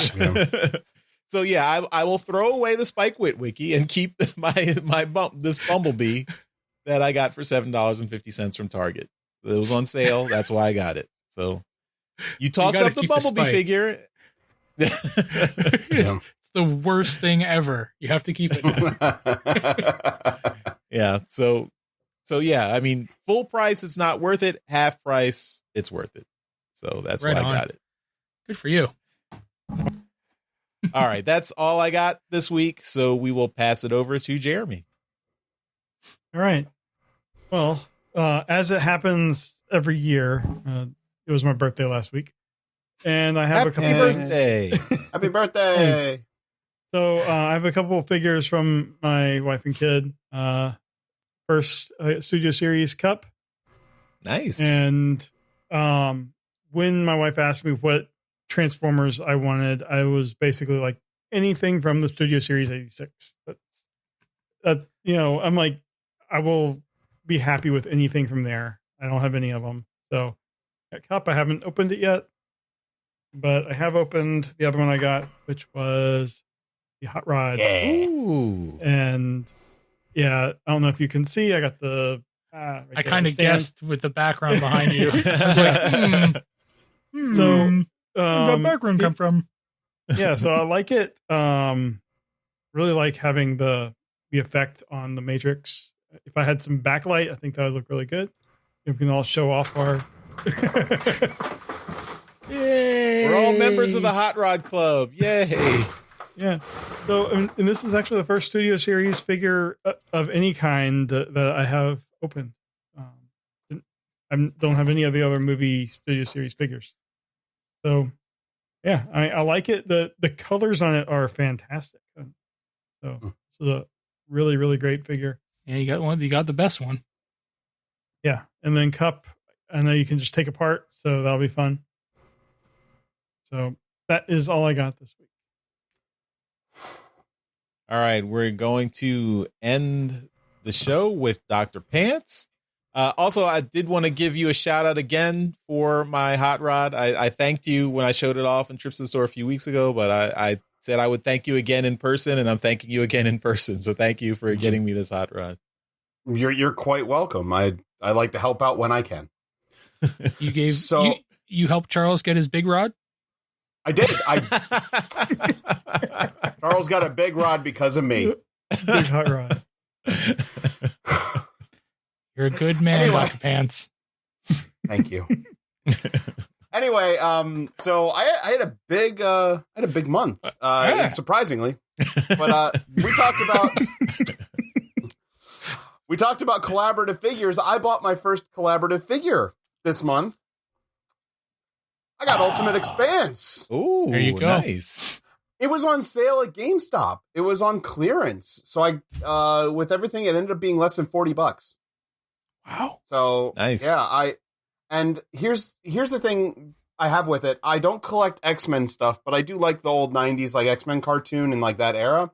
Speaker 2: So yeah, I will throw away the Spike Wit wiki and keep this Bumblebee that I got for $7.50 from Target. It was on sale. That's why I got it. So you talked up the Bumblebee figure.
Speaker 3: It's the worst thing ever. You have to keep it now.
Speaker 2: Yeah. So yeah, I mean, full price, it's not worth it. Half price, it's worth it. So that's why I got it.
Speaker 3: Good for you.
Speaker 2: All right. That's all I got this week. So we will pass it over to Jeremy.
Speaker 5: All right. Well, as it happens every year, it was my birthday last week. And I have a couple
Speaker 2: birthday.
Speaker 4: Happy birthday.
Speaker 5: So I have a couple of figures from my wife and kid. First Studio Series Cup.
Speaker 2: Nice.
Speaker 5: And when my wife asked me what Transformers I wanted, I was basically like anything from the Studio Series 86. That I'm like, I will be happy with anything from there. I don't have any of them. So that Cup, I haven't opened it yet, but I have opened the other one I got, which was the Hot Rod.
Speaker 4: Yeah.
Speaker 2: Ooh.
Speaker 5: And yeah, I don't know if you can see, I got the right
Speaker 3: I
Speaker 5: there,
Speaker 3: kind
Speaker 5: the
Speaker 3: of
Speaker 5: stand.
Speaker 3: guessed with the background behind you. I was like,
Speaker 5: So
Speaker 3: where'd that background come from?
Speaker 5: Yeah, so I like it. Really like having the effect on the Matrix. If I had some backlight, I think that would look really good. We can all show off our.
Speaker 2: Yay! We're all members of the Hot Rod Club. Yay!
Speaker 5: Yeah. So, and this is actually the first Studio Series figure of any kind that I have opened. I don't have any of the other movie Studio Series figures. So, yeah, I like it. The colors on it are fantastic. So it's a really, really great figure.
Speaker 3: Yeah, you got one. You got the best one.
Speaker 5: Yeah. And then Cup, I know you can just take apart, so that'll be fun. So that is all I got this week.
Speaker 2: All right, we're going to end the show with Dr. Pants. Also, I did want to give you a shout out again for my hot rod. I thanked you when I showed it off in Trips to the Store a few weeks ago, but I said I would thank you again in person, and I'm thanking you again in person. So thank you for getting me this hot rod.
Speaker 4: You're quite welcome. I like to help out when I can.
Speaker 3: You gave you helped Charles get his big rod?
Speaker 4: I did. Charles got a big rod because of me.
Speaker 5: Big hot rod.
Speaker 3: You're a good man,
Speaker 4: Anyway.
Speaker 3: Dr. Pants.
Speaker 4: Thank you. Anyway, so I had a big month, surprisingly. But we talked about collaborative figures. I bought my first collaborative figure this month. I got Ultimate Expanse.
Speaker 2: Ooh,
Speaker 3: There you go.
Speaker 2: Nice.
Speaker 4: It was on sale at GameStop. It was on clearance. So I with everything, it ended up being less than $40.
Speaker 3: Wow.
Speaker 4: So
Speaker 2: Nice.
Speaker 4: yeah, and here's the thing I have with it. I don't collect X-Men stuff, but I do like the old 90s like X-Men cartoon and like that era.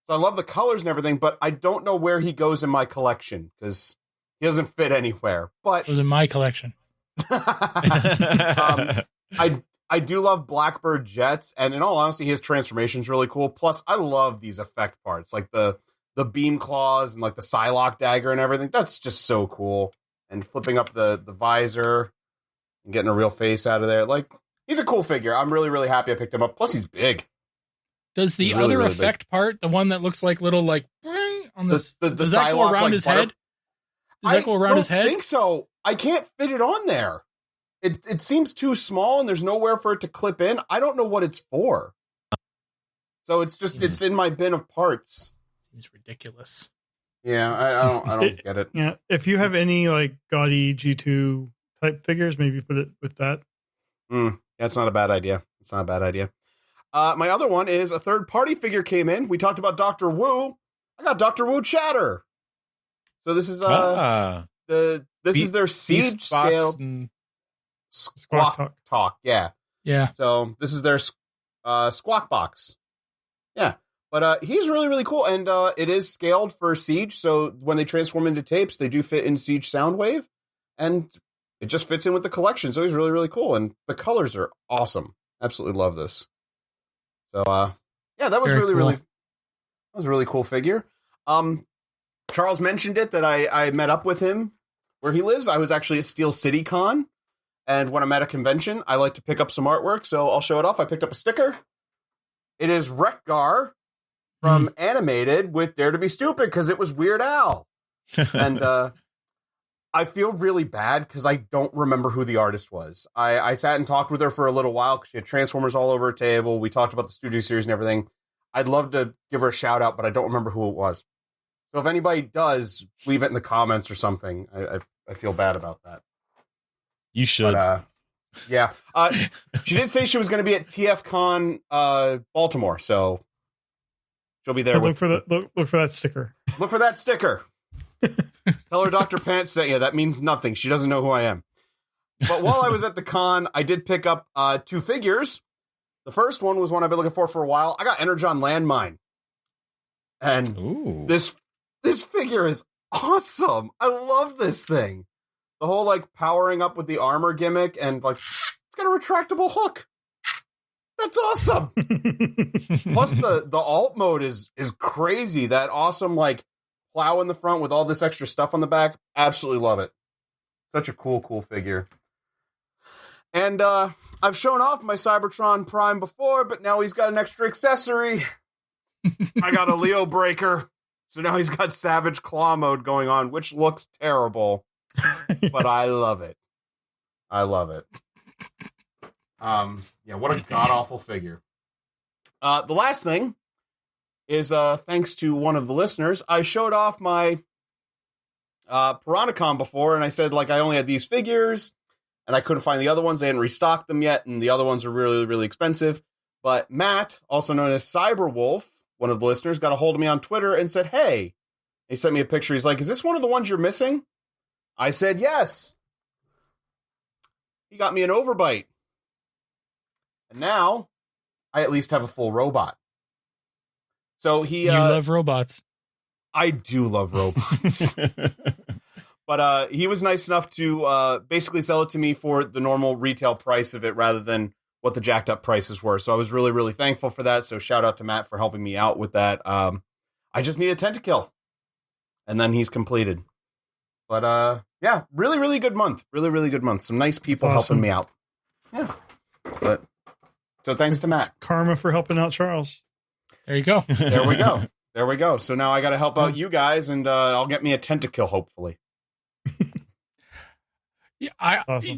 Speaker 4: So I love the colors and everything, but I don't know where he goes in my collection because he doesn't fit anywhere. But
Speaker 3: It was in my collection.
Speaker 4: I do love Blackbird Jets, and in all honesty, his transformation is really cool. Plus, I love these effect parts, like the beam claws and like the Psylocke dagger and everything. That's just so cool. And flipping up the visor and getting a real face out of there. Like, he's a cool figure. I'm really, really happy I picked him up. Plus, he's big.
Speaker 3: Does the
Speaker 4: It's really,
Speaker 3: other
Speaker 4: really
Speaker 3: effect part, the one that looks like little like on
Speaker 4: The
Speaker 3: does that go
Speaker 4: Psylocke,
Speaker 3: around
Speaker 4: like,
Speaker 3: his head? Does that go around his
Speaker 4: I
Speaker 3: head?
Speaker 4: don't think so. I can't fit it on there. It seems too small, and there's nowhere for it to clip in. I don't know what it's for. So it's just it's in my bin of parts.
Speaker 3: Seems ridiculous.
Speaker 4: Yeah, I don't get it.
Speaker 5: Yeah. If you have any like gaudy G2 type figures, maybe put it with that.
Speaker 4: That's not a bad idea. It's not a bad idea. My other one is a third-party figure came in. We talked about Dr. Wu. I got Dr. Wu Chatter. So this is is their siege scale Squawk Talk. Yeah.
Speaker 3: Yeah.
Speaker 4: So this is their Squawk Box. Yeah. But he's really, really cool. And it is scaled for Siege. So when they transform into tapes, they do fit in Siege Soundwave. And it just fits in with the collection. So he's really, really cool. And the colors are awesome. Absolutely love this. So, yeah, that was
Speaker 3: Very
Speaker 4: really,
Speaker 3: cool.
Speaker 4: that was a really cool figure. Charles mentioned it that I met up with him where he lives. I was actually at Steel City Con. And when I'm at a convention, I like to pick up some artwork. So I'll show it off. I picked up a sticker. It is Wreck-Gar from Animated with Dare to Be Stupid because it was Weird Al. And I feel really bad because I don't remember who the artist was. I sat and talked with her for a little while because she had Transformers all over her table. We talked about the studio series and everything. I'd love to give her a shout out, but I don't remember who it was. So if anybody does, leave it in the comments or something. I feel bad about that.
Speaker 2: You should.
Speaker 4: But, yeah. She did say she was going to be at TFCon Baltimore, so she'll be there.
Speaker 5: Look for that sticker.
Speaker 4: Look for that sticker. Tell her Dr. Pants sent you. That means nothing. She doesn't know who I am. But while I was at the con, I did pick up 2 figures. The first one was one I've been looking for a while. I got Energon Landmine. And this figure is awesome. I love this thing. The whole like powering up with the armor gimmick and like it's got a retractable hook. That's awesome. Plus the alt mode is crazy. That awesome like plow in the front with all this extra stuff on the back. Absolutely love it. Such a cool figure. And I've shown off my Cybertron Prime before, but now he's got an extra accessory. I got a Leo Breaker. So now he's got Savage Claw mode going on, which looks terrible. But I love it. I love it. Yeah, what a god-awful figure. The last thing is, thanks to one of the listeners, I showed off my Piranhacon before, and I said, like, I only had these figures, and I couldn't find the other ones. They hadn't restocked them yet, and the other ones are really, really expensive. But Matt, also known as Cyberwolf, one of the listeners, got a hold of me on Twitter and said, hey, he sent me a picture. He's like, is this one of the ones you're missing? I said, yes. He got me an Overbite. And now, I at least have a full robot. So he...
Speaker 3: You love robots.
Speaker 4: I do love robots. But he was nice enough to basically sell it to me for the normal retail price of it rather than what the jacked up prices were. So I was really, really thankful for that. So shout out to Matt for helping me out with that. I just need a Tentakill. And then he's completed. But yeah, really, really good month. Really, really good month. Some nice people helping me out. Yeah. But so thanks to Matt.
Speaker 5: Karma for helping out Charles.
Speaker 3: There you go.
Speaker 4: There we go. There we go. So now I got to help out you guys, and I'll get me a Tentakill, hopefully.
Speaker 3: Yeah,
Speaker 5: Awesome.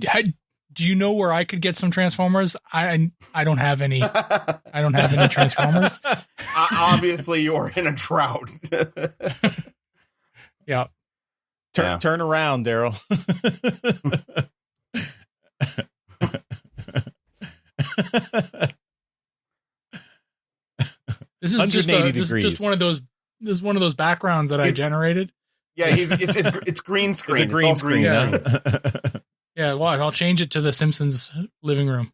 Speaker 3: Do you know where I could get some Transformers? I don't have any. I don't have any Transformers.
Speaker 4: Obviously, you're in a drought.
Speaker 3: Yeah.
Speaker 2: Turn around, Daryl.
Speaker 3: This is just one of those. This is one of those backgrounds that I generated.
Speaker 4: Yeah, it's green screen.
Speaker 2: It's a green screen.
Speaker 3: Yeah, well, I'll change it to the Simpsons living room.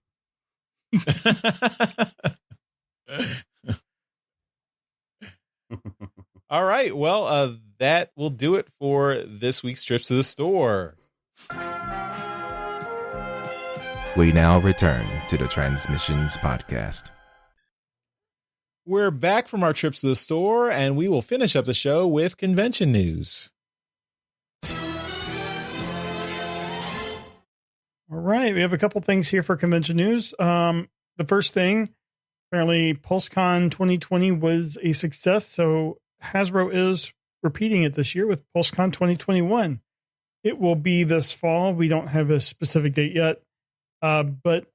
Speaker 2: All right. Well, that will do it for this week's Trips to the Store.
Speaker 6: We now return to the Transmissions Podcast.
Speaker 2: We're back from our trips to the store, and we will finish up the show with convention news.
Speaker 5: All right. We have a couple things here for convention news. The first thing, apparently PulseCon 2020 was a success. So Hasbro is repeating it this year with PulseCon 2021. It will be this fall. We don't have a specific date yet. But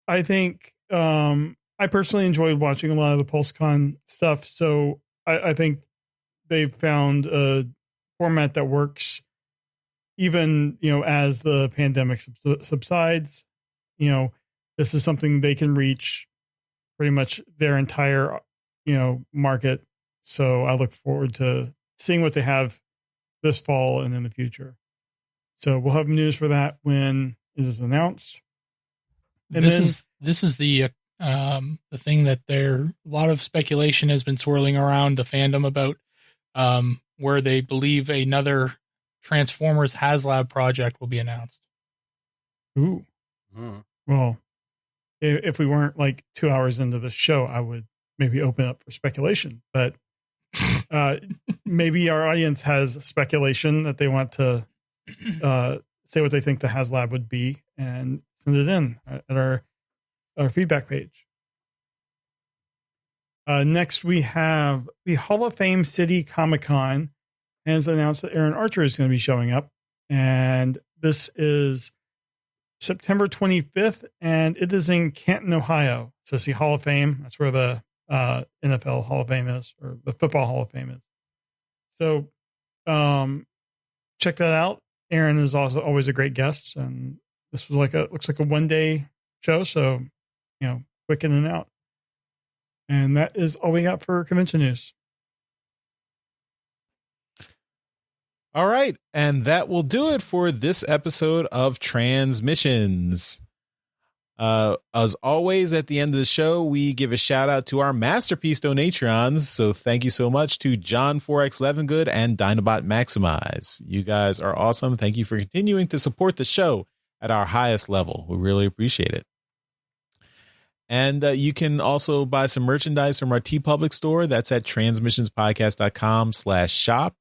Speaker 5: I think I personally enjoyed watching a lot of the PulseCon stuff. So I think they've found a format that works even, as the pandemic subsides. This is something they can reach pretty much their entire, market. So I look forward to seeing what they have this fall and in the future. So we'll have news for that when it is announced. And
Speaker 3: this is the The thing that a lot of speculation has been swirling around the fandom about, where they believe another Transformers HasLab project will be announced.
Speaker 5: Ooh. Well, if we weren't like 2 hours into the show, I would maybe open up for speculation, but maybe our audience has speculation that they want to say what they think the HasLab would be and send it in at our feedback page. Next, we have the Hall of Fame City Comic-Con has announced that Aaron Archer is going to be showing up. And this is September 25th, and it is in Canton, Ohio. So see Hall of Fame. That's where the NFL Hall of Fame is, or the Football Hall of Fame is. So check that out. Aaron is also always a great guest, and this was looks like a one-day show, so quick in and out. And that is all we got for convention news.
Speaker 2: All right, and that will do it for this episode of Transmissions. As always, at the end of the show, we give a shout out to our Masterpiece Donatrons. So thank you so much to John 4X Levengood and Dinobot Maximize. You guys are awesome. Thank you for continuing to support the show at our highest level. We really appreciate it. And you can also buy some merchandise from our TeePublic store. That's at transmissionspodcast.com/shop.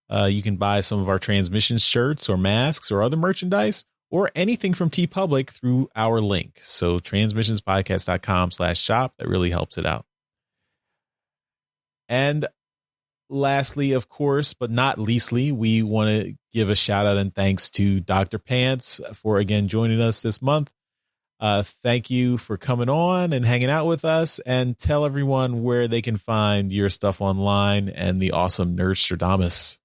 Speaker 2: You can buy some of our Transmissions shirts or masks or other merchandise or anything from TeePublic through our link. So transmissionspodcast.com/shop. That really helps it out. And lastly, of course, but not leastly, we want to give a shout out and thanks to Dr. Pants for again joining us this month. Thank you for coming on and hanging out with us, and tell everyone where they can find your stuff online and the awesome Nerdstradamus.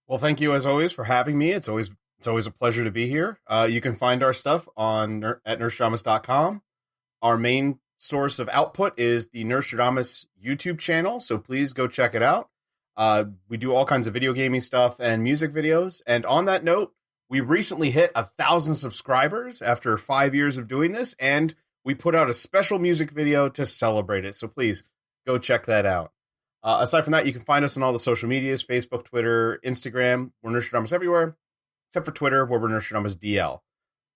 Speaker 4: Well, thank you as always for having me. It's always a pleasure to be here. You can find our stuff at nerdstradamus.com. Our main source of output is the Nerdstradamus YouTube channel, so please go check it out. We do all kinds of video gaming stuff and music videos. And on that note, we recently hit 1,000 subscribers after 5 years of doing this, and we put out a special music video to celebrate it. So please go check that out. Aside from that, you can find us on all the social medias, Facebook, Twitter, Instagram. We're Nerdstradamus everywhere, except for Twitter, where we're Nerdstradamus DL.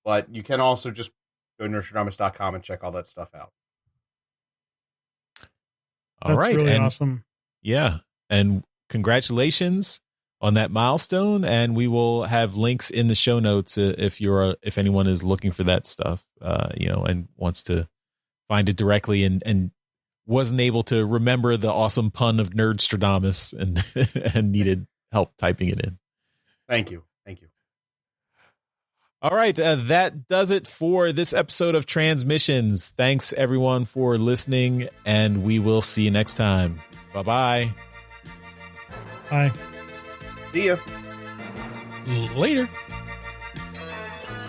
Speaker 4: But you can also just go to nerdstradamus.com and check all that stuff out.
Speaker 2: All right.
Speaker 5: That's really awesome.
Speaker 2: Yeah. And congratulations on that milestone. And we will have links in the show notes if anyone is looking for that stuff, and wants to find it directly and wasn't able to remember the awesome pun of Nerdstradamus and needed help typing it in.
Speaker 4: Thank you.
Speaker 2: All right. That does it for this episode of Transmissions. Thanks everyone for listening, and we will see you next time. Bye-bye.
Speaker 5: Bye.
Speaker 4: See ya.
Speaker 3: Later.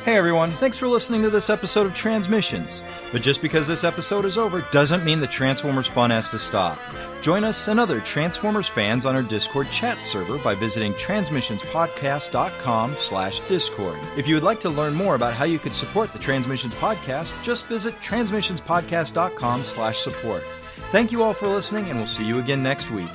Speaker 1: Hey everyone, thanks for listening to this episode of Transmissions. But just because this episode is over doesn't mean the Transformers fun has to stop. Join us and other Transformers fans on our Discord chat server by visiting transmissionspodcast.com/discord. If you would like to learn more about how you could support the Transmissions podcast, just visit transmissionspodcast.com/support. Thank you all for listening, and we'll see you again next week.